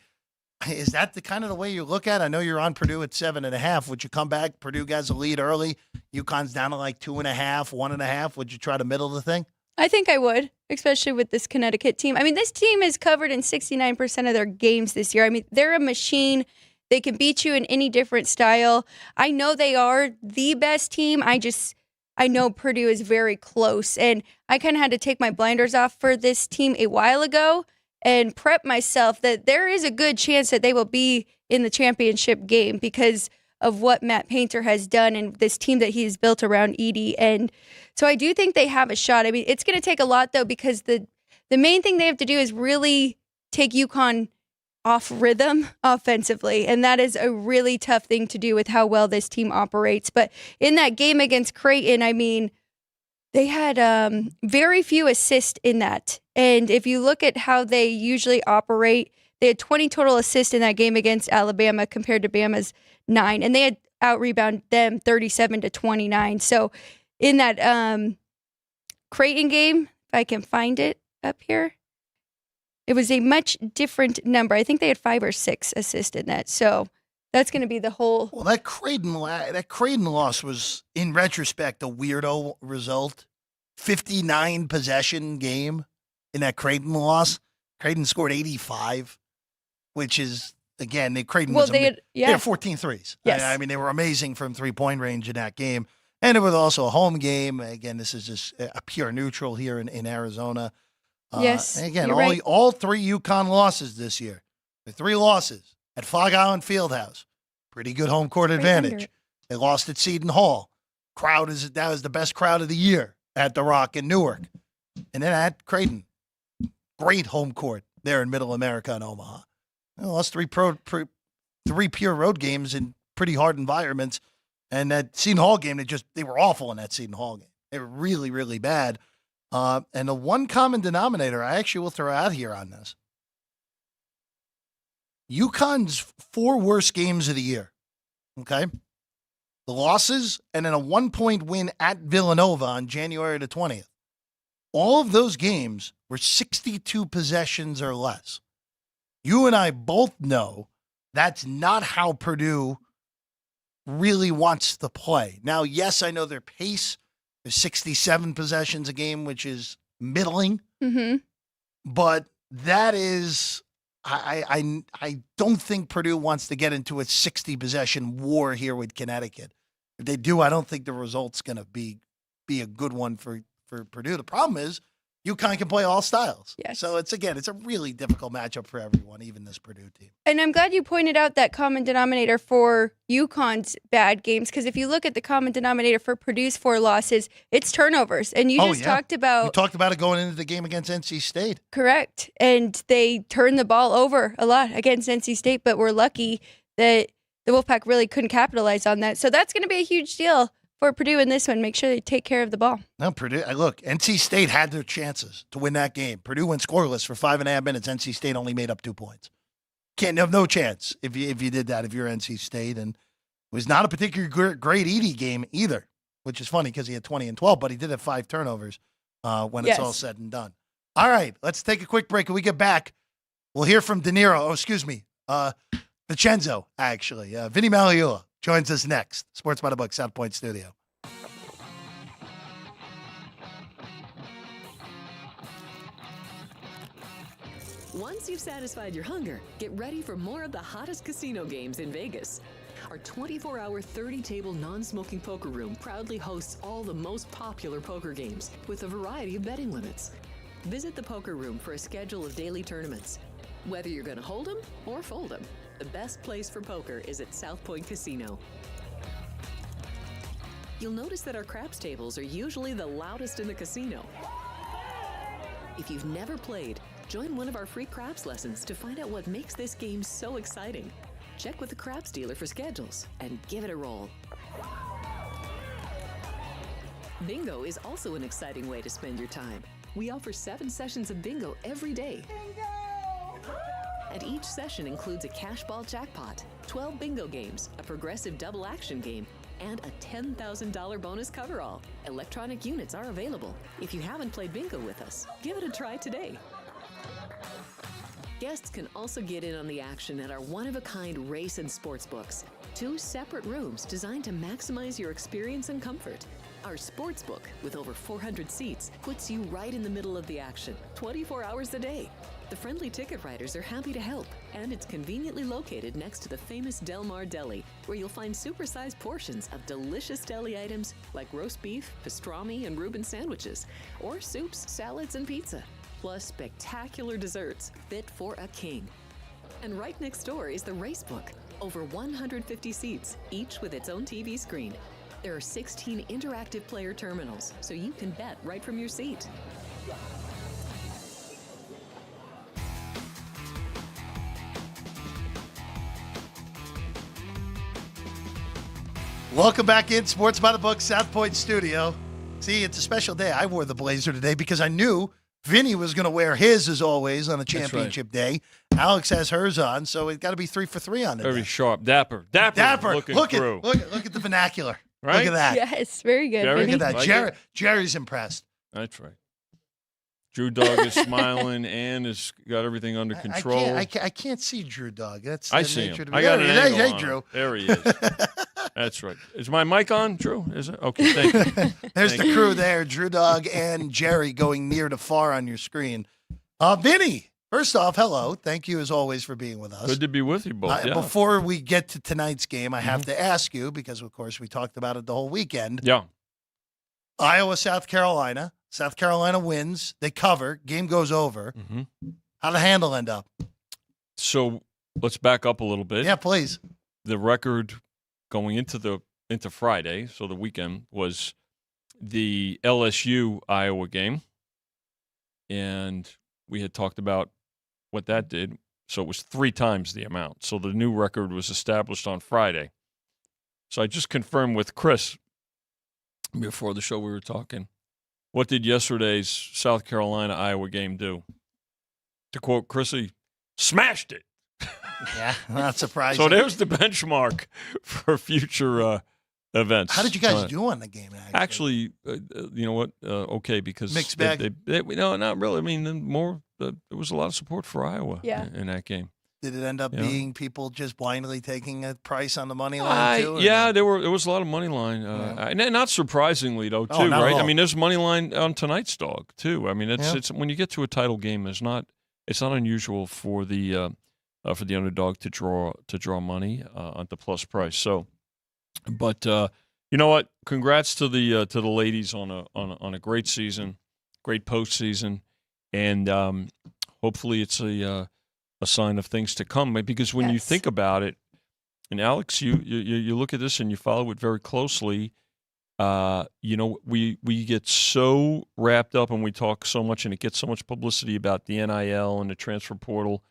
Is that the kind of the way you look at it? I know you're on Purdue at 7.5. Would you come back? Purdue gets a lead early. UConn's down to like 2.5, 1.5. Would you try to middle the thing? I think I would, especially with this Connecticut team. I mean, this team is covered in 69% of their games this year. I mean, they're a machine. They can beat you in any different style. I know they are the best team. I know Purdue is very close. And I kind of had to take my blinders off for this team a while ago and prep myself that there is a good chance that they will be in the championship game because of what Matt Painter has done and this team that he has built around Edie. And so I do think they have a shot. I mean, it's going to take a lot, though, because the main thing they have to do is really take UConn off rhythm offensively. And that is a really tough thing to do with how well this team operates. But in that game against Creighton, I mean, they had very few assists in that. And if you look at how they usually operate, they had 20 total assists in that game against Alabama compared to Bama's 9. And they had out-rebounded them 37-29. So in that Creighton game, if I can find it up here, it was a much different number. I think they had 5 or 6 assists in that. So that's going to be the whole. Well, that Creighton loss was, in retrospect, a weirdo result. 59 possession game in that Creighton loss. Creighton scored 85, which is, again, Creighton was they had 14 threes. Yes. I mean, they were amazing from three-point range in that game. And it was also a home game. Again, this is just a pure neutral here in Arizona. Yes. And again, right. all 3 UConn losses this year. The 3 losses at Fog Island Fieldhouse. Pretty good home court advantage. They lost at Seton Hall. That was the best crowd of the year at the Rock in Newark. And then at Creighton. Great home court there in Middle America and Omaha. They lost 3 pure road games in pretty hard environments. And that Seton Hall game, they were awful in that Seton Hall game. They were really, really bad. And the one common denominator I actually will throw out here on this. UConn's 4 worst games of the year. Okay? The losses and then a 1-point win at Villanova on January the 20th. All of those games were 62 possessions or less. You and I both know that's not how Purdue really wants to play. Now, yes, I know their pace is 67 possessions a game, which is middling. Mm-hmm. But that is, I don't think Purdue wants to get into a 60 possession war here with Connecticut. If they do, I don't think the result's going to be a good one for Purdue. The problem is UConn can play all styles. Yes. So it's a really difficult matchup for everyone, even this Purdue team. And I'm glad you pointed out that common denominator for UConn's bad games, because if you look at the common denominator for Purdue's 4 losses, it's turnovers. And you talked about... We talked about it going into the game against NC State. Correct. And they turned the ball over a lot against NC State, but we're lucky that the Wolfpack really couldn't capitalize on that. So that's going to be a huge deal for Purdue in this one. Make sure they take care of the ball. No, Purdue. Look, NC State had their chances to win that game. Purdue went scoreless for 5.5 minutes. NC State only made up 2 points. Can't have no chance if you did that if you're NC State. And it was not a particularly great Edie game either, which is funny because he had 20 and 12, but he did have 5 turnovers when it's all said and done. All right, let's take a quick break. When we get back, we'll hear from Vincenzo, actually. Vinny Maliula joins us next. Sports by the Book, South Point Studio. Once you've satisfied your hunger, get ready for more of the hottest casino games in Vegas. Our 24-hour, 30-table non-smoking poker room proudly hosts all the most popular poker games with a variety of betting limits. Visit the poker room for a schedule of daily tournaments. Whether you're going to hold 'em or fold 'em, the best place for poker is at South Point Casino. You'll notice that our craps tables are usually the loudest in the casino. If you've never played, join one of our free craps lessons to find out what makes this game so exciting. Check with the craps dealer for schedules and give it a roll. Bingo is also an exciting way to spend your time. We offer 7 sessions of bingo every day. Bingo! And each session includes a cash ball jackpot, 12 bingo games, a progressive double action game, and a $10,000 bonus coverall. Electronic units are available. If you haven't played bingo with us, give it a try today. Guests can also get in on the action at our one-of-a-kind race and sports books. 2 separate rooms designed to maximize your experience and comfort. Our sports book, with over 400 seats, puts you right in the middle of the action, 24 hours a day. The friendly ticket writers are happy to help, and it's conveniently located next to the famous Del Mar Deli, where you'll find supersized portions of delicious deli items like roast beef, pastrami, and Reuben sandwiches, or soups, salads, and pizza, plus spectacular desserts fit for a king. And right next door is the race book, over 150 seats, each with its own TV screen. There are 16 interactive player terminals, so you can bet right from your seat. Welcome back in Sports by the Book, South Point Studio. See, it's a special day. I wore the blazer today because I knew Vinny was going to wear his, as always, on a championship day. Alex has hers on, so it's got to be 3 for 3 on it. Very sharp. Dapper. Looking Look through. Look at the vernacular. Right? Look at that. Yes, very good. Jerry? Vinny. Look at that. Like Jerry's impressed. That's right. Drew Dog is smiling and has got everything under control. I can't see Drew Dog. That's I the see nature him. of the- I got an Hey, angle hey, on Drew. him. There he is. That's right. Is my mic on, Drew? Is it? Okay, thank you. There's the crew there, Drew Dog and Jerry going near to far on your screen. Vinny, first off, hello. Thank you, as always, for being with us. Good to be with you both. Yeah. Before we get to tonight's game, I have to ask you, because, of course, we talked about it the whole weekend. Yeah. Iowa, South Carolina. South Carolina wins. They cover. Game goes over. Mm-hmm. How'd the handle end up? So let's back up a little bit. Yeah, please. The record going into Friday, so the weekend, was the LSU Iowa game, and we had talked about what that did. So it was 3 times the amount. So the new record was established on Friday. So I just confirmed with Chris before the show. We were talking. What did yesterday's South Carolina Iowa game do? To quote Chrissy, smashed it. Yeah, not surprising. So there's the benchmark for future events. How did you guys do on the game? Actually, you know what? Okay, because mixed bag. No, not really. I mean, there was a lot of support for Iowa in that game. Did it end up being people just blindly taking a price on the money line too? Yeah, there was a lot of money line. And not surprisingly though, too, right? I mean, there's money line on tonight's dog too. I mean, it's when you get to a title game, it's not unusual for the underdog to draw money on the plus price. So, but you know what? Congrats to the ladies on a great season, great postseason, and hopefully it's a sign of things to come. Because when you think about it, and Alex, you look at this and you follow it very closely. You know, we get so wrapped up and we talk so much, and it gets so much publicity about the NIL and the transfer portal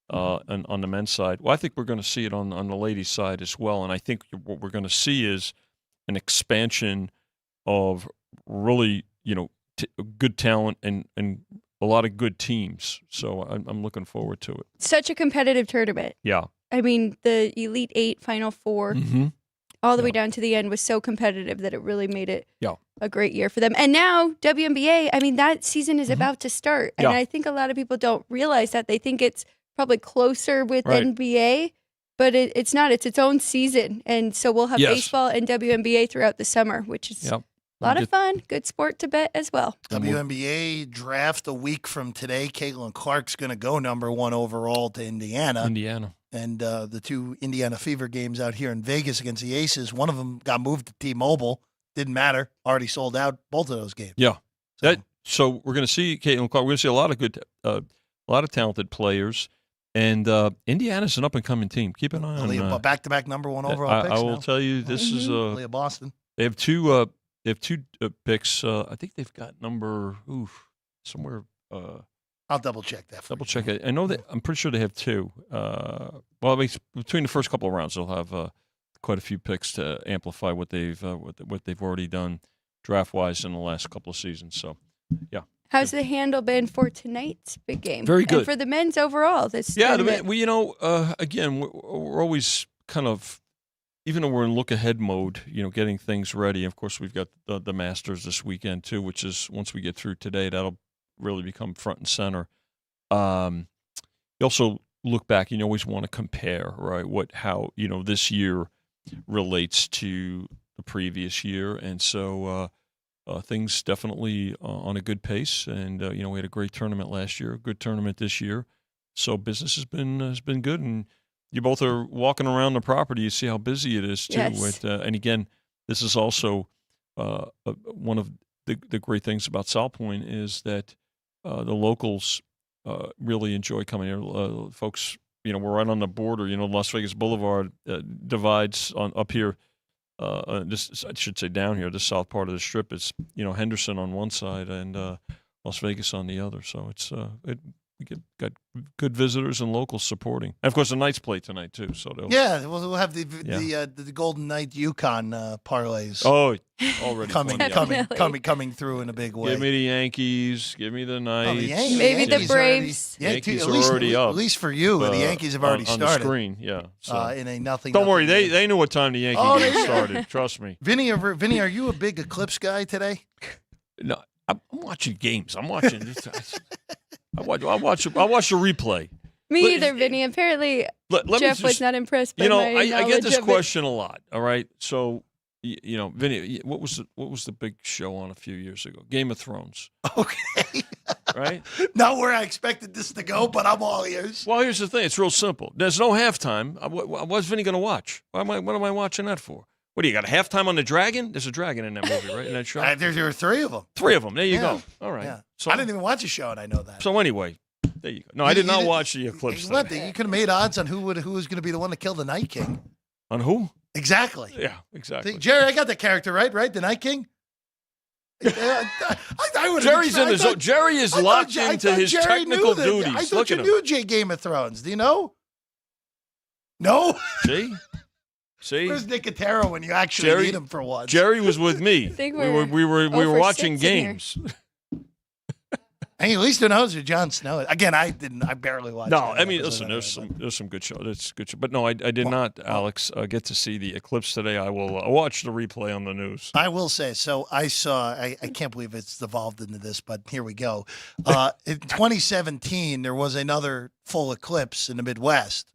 on the men's side. Well, I think we're going to see it on the ladies' side as well. And I think what we're going to see is an expansion of really, good talent and a lot of good teams. So I'm looking forward to it. Such a competitive tournament. Yeah. I mean, the Elite 8, Final 4, all the way down to the end was so competitive that it really made it a great year for them. And now WNBA, I mean, that season is about to start. And I think a lot of people don't realize that. They think it's probably closer with NBA, but it's not. It's its own season. And so we'll have baseball and WNBA throughout the summer, which is a lot of fun. Good sport to bet as well. WNBA draft a week from today. Caitlin Clark's going to go number 1 overall to Indiana. And the 2 Indiana Fever games out here in Vegas against the Aces, one of them got moved to T-Mobile. Didn't matter. Already sold out both of those games. Yeah. So we're going to see Caitlin Clark. We're going to see a lot of good, a lot of talented players. And Indiana's an up-and-coming team. Keep an eye on back-to-back number 1 overall picks. I will tell you, this is Boston. They have two picks. I think they've got number somewhere. I'll double check that. Double check it. I know that I'm pretty sure they have 2. Well, between the first couple of rounds, they'll have quite a few picks to amplify what they've already done draft wise in the last couple of seasons. So, yeah. How's the handle been for tonight's big game? Very good. And for the men's overall this tournament? tournament? Again, we're always kind of, even though we're in look-ahead mode, getting things ready. Of course, we've got the Masters this weekend, too, which is, once we get through today, that'll really become front and center. You also look back, and you always want to compare, right, how this year relates to the previous year. And so things definitely on a good pace. And, we had a great tournament last year, a good tournament this year. So business has been good. And you both are walking around the property. You see how busy it is, too. Yes. And again, this is also one of the great things about South Point is that the locals really enjoy coming here. Folks, we're right on the border. Las Vegas Boulevard divides up here. This, I should say, down here, the south part of the strip is, Henderson on one side and Las Vegas on the other. So it's we got good visitors and locals supporting. And of course, the Knights play tonight too. So we'll have the Golden Knight UConn parlays. Oh, already coming through in a big way. Give me the Yankees. Give me the Knights. Maybe the Braves. Yankees are already up. At least for you, the Yankees have already started. On the screen, yeah. So. In a nothing. Don't worry, they knew what time the Yankees game started. Trust me. Vinny, are you a big Eclipse guy today? No, I'm watching games. I'm watching. I watch the replay. Me either, Vinny. Apparently, Jeff was not impressed by my knowledge I get this of question a lot. All right, so Vinny, what was the big show on a few years ago? Game of Thrones. Okay. Right. Not where I expected this to go, but I'm all ears. Well, here's the thing. It's real simple. There's no halftime. What's Vinny going to watch? What am I watching that for? What do you got, a halftime on the Dragon? There's a dragon in that movie, right? In that show? There were three of them. Three of them. There you go. All right. Yeah. So I didn't even watch a show, and I know that. So anyway, there you go. No, I did not watch the Eclipse. You could have made odds on who was going to be the one to kill the Night King. On who? Exactly. Yeah, exactly. Jerry, I got the character right? The Night King? Jerry is locked into his technical duties. I thought you knew Game of Thrones. Do you know? No? See? Where's Nicotero when you actually need him for once? Jerry was with me. We were watching games. Hey, at least who knows who Jon Snow is. Again, I barely watched. No, I mean, listen, there's some good shows. It's good show. But no, I did not, Alex, get to see the Eclipse today. I will watch the replay on the news. I will say, so I saw, I can't believe it's evolved into this, but here we go. In 2017, there was another full eclipse in the Midwest.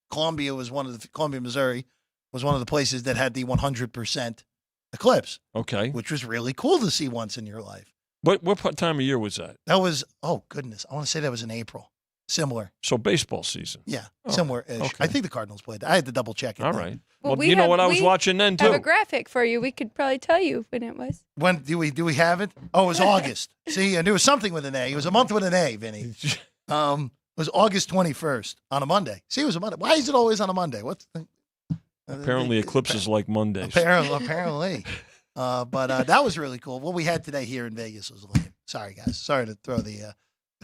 Columbia, Missouri, was one of the places that had the 100% eclipse. Okay. Which was really cool to see once in your life. What time of year was that? That was, oh, goodness. I want to say that was in April. Similar. So baseball season. Yeah, similar-ish. Okay. I think the Cardinals played. I had to double check it. All right. Well, you know what I was watching then, too. I have a graphic for you. We could probably tell you when it was. When do we have it? Oh, it was August. See, I knew it was something with an A. It was a month with an A, Vinny. It was August 21st on a Monday. See, it was a Monday. Why is it always on a Monday? Apparently, eclipses like Mondays. Apparently. But that was really cool. What we had today here in Vegas was lame. Sorry, guys. Sorry to throw the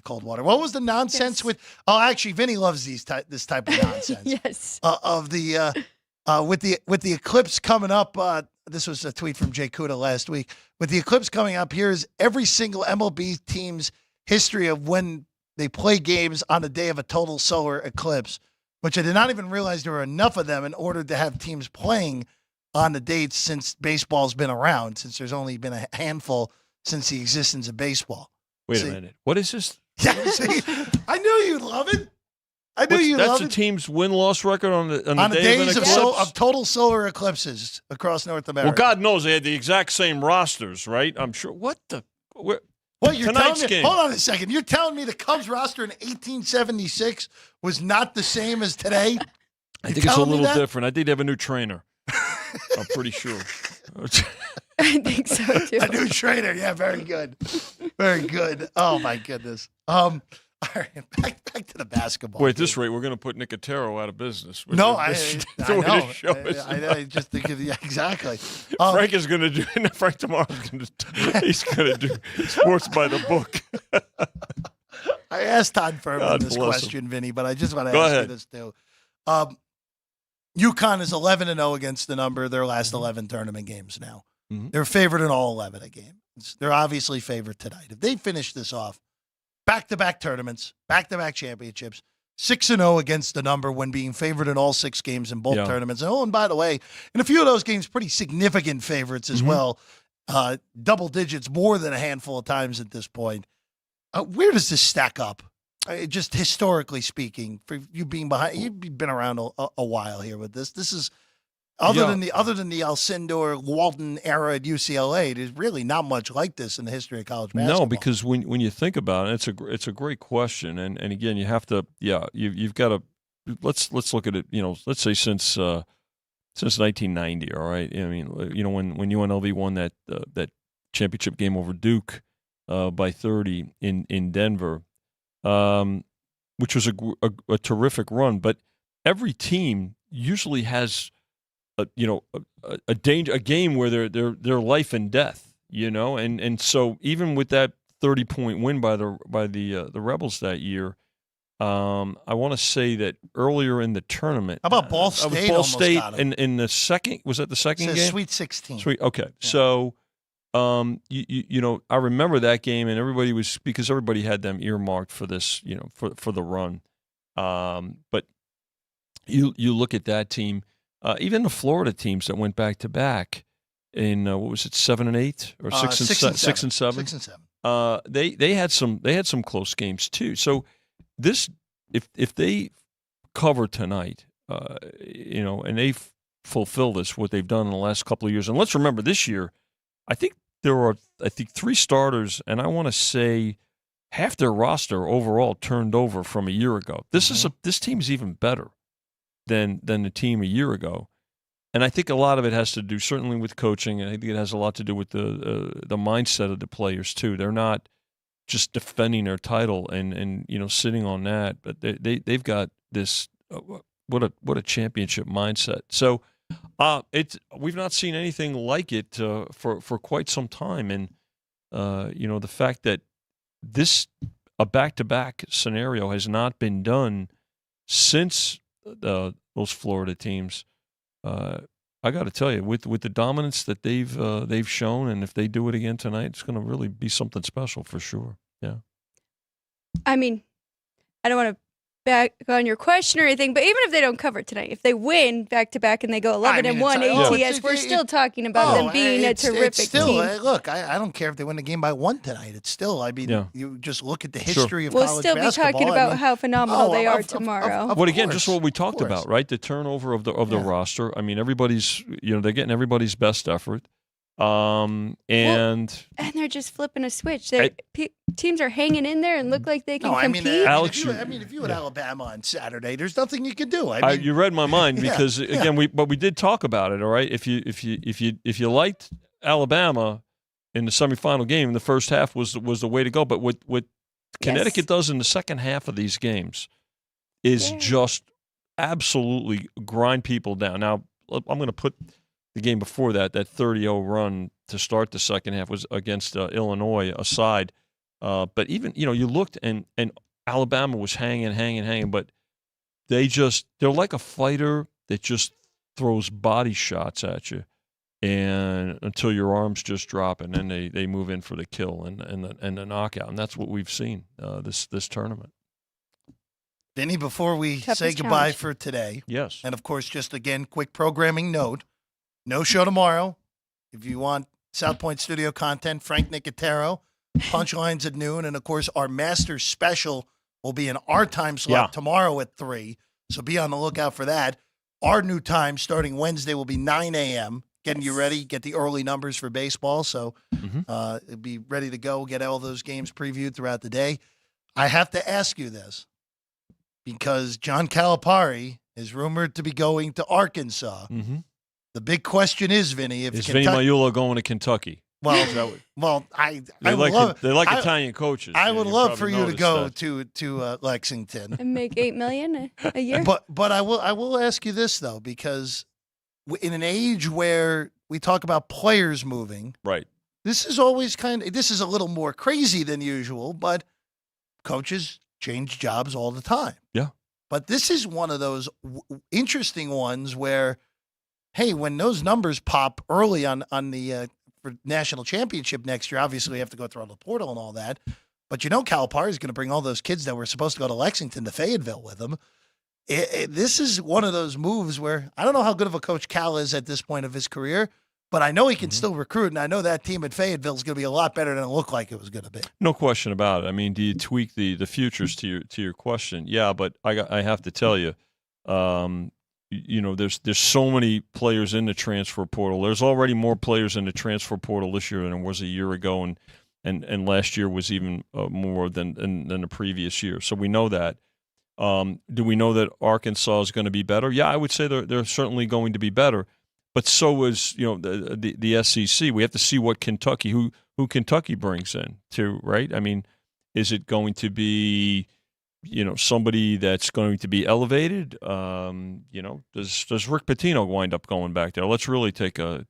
cold water. What was the nonsense with? Oh, actually, Vinny loves this type of nonsense. Yes. With the eclipse coming up. This was a tweet from Jay Kuda last week. With the eclipse coming up, here's every single MLB team's history of when they play games on the day of a total solar eclipse, which I did not even realize there were enough of them in order to have teams playing on the dates since baseball's been around, since there's only been a handful since the existence of baseball. Wait a minute. What is this? Yeah, see, I knew you'd love it. That's the team's win-loss record on the day of an eclipse? of total solar eclipses across North America. Well, God knows they had the exact same rosters, right? I'm sure. What you're telling me? Game. Hold on a second. You're telling me the Cubs roster in 1876 was not the same as today? I think it's a little different. I think they have a new trainer. I'm pretty sure. I think so too. A new trainer, yeah, very good, very good. Oh my goodness. All right, back to the basketball. Wait, at this rate, we're going to put Nicotero out of business. No, I know. I just think exactly. Frank is going to do. Frank tomorrow's going to. He's going to do sports by the book. I asked Todd Fuhrman this question, Vinny, but I just want to ask you this too. UConn is 11-0 against the number of their last 11 tournament games now. Mm-hmm. They're favored in all 11 a game. They're obviously favored tonight. If they finish this off, back-to-back tournaments, back-to-back championships, 6-0 against the number when being favored in all 6 games in both tournaments. And by the way, in a few of those games, pretty significant favorites as well. Double digits more than a handful of times at this point. Where does this stack up? Just historically speaking, for you being behind, you've been around a while here with this. This is other than the Alcindor Walton era at UCLA. There's really not much like this in the history of college basketball. No, because when you think about it, it's a great question, and again, you have to you've got to let's look at it. Let's say since 1990. All right, I mean, when UNLV won that championship game over Duke by 30 in Denver. Which was a terrific run, but every team usually has a game where they're life and death, and so even with that 30-point win by the Rebels that year, I want to say that earlier in the tournament, how about Ball State? Ball State in the second, was that the second game? Sweet 16. Okay, yeah. So. I remember that game, and because everybody had them earmarked for this, for the run. But you look at that team, even the Florida teams that went back to back in 7 and 8 or 6 and 7? 6 and 7. 6 and 7. They had some close games too. So this, if they cover tonight, and they fulfill what they've done in the last couple of years, and let's remember this year, I think there are 3 starters, and I want to say half their roster overall turned over from a year ago. This team is even better than the team a year ago, and I think a lot of it has to do certainly with coaching, and I think it has a lot to do with the mindset of the players too. They're not just defending their title and sitting on that, but they've got this what a championship mindset. So. We've not seen anything like it for quite some time, and the fact that a back-to-back scenario has not been done since those Florida teams. I got to tell you, with the dominance that they've shown, and if they do it again tonight, it's going to really be something special for sure. Yeah. I mean, I don't want to back on your question or anything, but even if they don't cover tonight, if they win back-to-back and they go 11-1 ATS, we're still talking about them being a terrific team. Look, I don't care if they win the game by 1 tonight. It's still, you just look at the history of college basketball. We'll still be talking about how phenomenal they are tomorrow. Well, again, just what we talked about, right? The turnover of the roster. I mean, everybody's, they're getting everybody's best effort. And they're just flipping a switch. Teams are hanging in there and look like they can compete. If you had Alabama on Saturday, there's nothing you could do. You read my mind because again, we did talk about it. All right, if you liked Alabama in the semifinal game, the first half was the way to go. But what Connecticut does in the second half of these games is just absolutely grind people down. Now I'm going to put the game before that 30-0 run to start the second half was against Illinois aside. But even, you looked and Alabama was hanging, but they're like a fighter that just throws body shots at you and until your arms just drop, and then they move in for the kill and the knockout. And that's what we've seen this tournament. Vinny, before we say goodbye for today. Yes. And of course, just again, quick programming note. No show tomorrow. If you want South Point Studio content, Frank Nicotero, Punchlines at noon. And, of course, our Masters special will be in our time slot tomorrow at 3. So be on the lookout for that. Our new time starting Wednesday will be 9 a.m., getting you ready, get the early numbers for baseball. So be ready to go, get all those games previewed throughout the day. I have to ask you this because John Calipari is rumored to be going to Arkansas. Mm-hmm. The big question is, Vinny, is Vinny Maiulo going to Kentucky? Well, they like Italian coaches. I would love for you to go to Lexington and make $8 million a year. But I will ask you this though, because in an age where we talk about players moving, right? This is always this is a little more crazy than usual, but coaches change jobs all the time. Yeah. But this is one of those interesting ones where, hey, when those numbers pop early on the for national championship next year. Obviously, we have to go through the portal and all that. But Calipari is going to bring all those kids that were supposed to go to Lexington to Fayetteville with him. This is one of those moves where I don't know how good of a coach Cal is at this point of his career, but I know he can still recruit, and I know that team at Fayetteville is going to be a lot better than it looked like it was going to be. No question about it. I mean, do you tweak the futures to your question? Yeah, but I have to tell you, there's so many players in the transfer portal. There's already more players in the transfer portal this year than there was a year ago, and last year was even more than the previous year. So we know that. Do we know that Arkansas is going to be better? Yeah, I would say they're certainly going to be better. But so is the SEC. We have to see what Kentucky, who Kentucky brings in too, right? I mean, is it going to be somebody that's going to be elevated? Does Rick Pitino wind up going back there? Let's really take a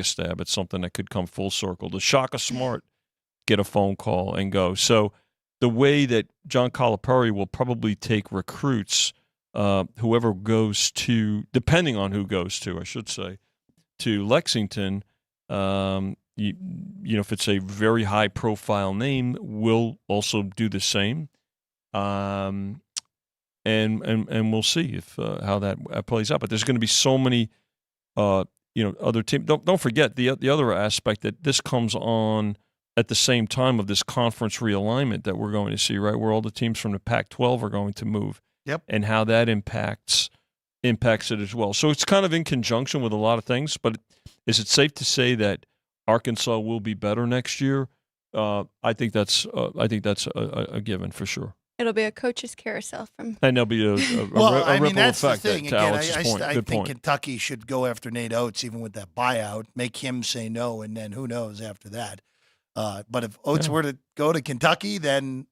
stab at something that could come full circle. Does Shaka Smart get a phone call and go? So the way that John Calipari will probably take recruits. Whoever goes to, depending on who goes to, I should say, to Lexington, if it's a very high-profile name, will also do the same, and we'll see if how that plays out. But there's going to be so many, other teams. Don't forget the other aspect that this comes on at the same time of this conference realignment that we're going to see, right, where all the teams from the Pac-12 are going to move. Yep. And how that impacts it as well. So it's kind of in conjunction with a lot of things, but is it safe to say that Arkansas will be better next year? I think that's a given for sure. It'll be a coach's carousel from. And there'll be a ripple that's effect. The thing. To Again, Alex's point. I Good think point. Kentucky should go after Nate Oates, even with that buyout, make him say no, and then who knows after that. But if Oates were to go to Kentucky, then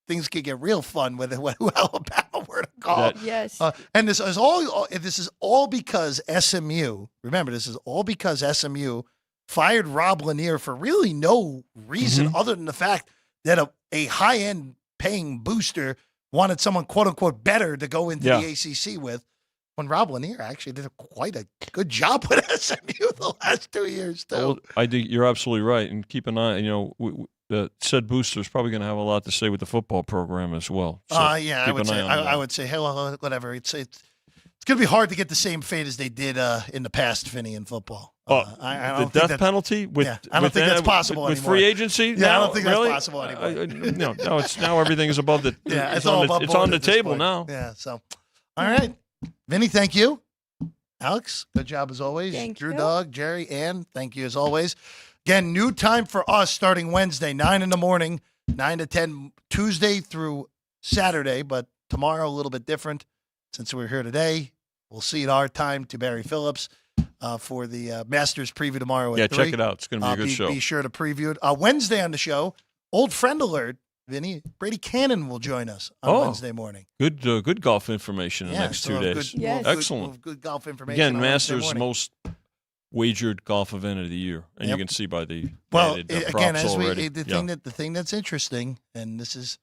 things could get real fun with who Alabama were to call. Yes. And this is all because SMU. Remember, this is all because SMU fired Rob Lanier for really no reason other than the fact that a high-end paying booster wanted someone, quote unquote, better to go into the ACC with. When Rob Lanier actually did quite a good job with SMU the last 2 years, too. Well, I think you're absolutely right. And keep an eye, said booster is probably going to have a lot to say with the football program as well. So I would say, hey, well, whatever. It's going to be hard to get the same fate as they did in the past, Finney, in football. I don't the think death penalty with I don't think that's possible with anymore. free agency. Yeah, now, I don't think really? that's possible anymore. No, it's now everything is above the. Yeah, it's on the table point. now. Yeah. So, all right, Vinny, thank you. Alex, good job as always. Thank Drew you. Dog, Jerry, Ann, thank you as always. Again, new time for us starting Wednesday, 9 in the morning, 9 to 10, Tuesday through Saturday, but tomorrow a little bit different. Since we're here today, we'll see at our time to Barry Phillips for the Masters preview tomorrow at 3. Check it out. It's going to be a good show. Be sure to preview it. Wednesday on the show, old friend alert, Vinny, Brady Cannon will join us on Wednesday morning. Good golf information in the next 2 days. Excellent. Good golf information. Again, Masters most wagered golf event of the year, and you can see by the again, as already. The thing that's interesting, and it's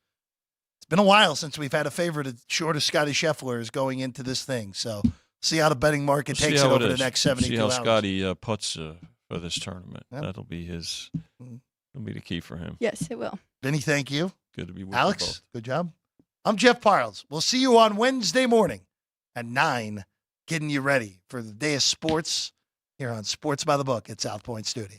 been a while since we've had a favorite short of Scotty Scheffler is going into this thing. So see how the betting market takes it over the next 72 hours. See how Scotty puts for this tournament. Yep. That'll be the key for him. Yes, it will. Vinny, thank you. Good to be with Alex, you both. good job. I'm Jeff Parles. We'll see you on Wednesday morning at 9, getting you ready for the day of sports here on Sports by the Book at South Point Studio.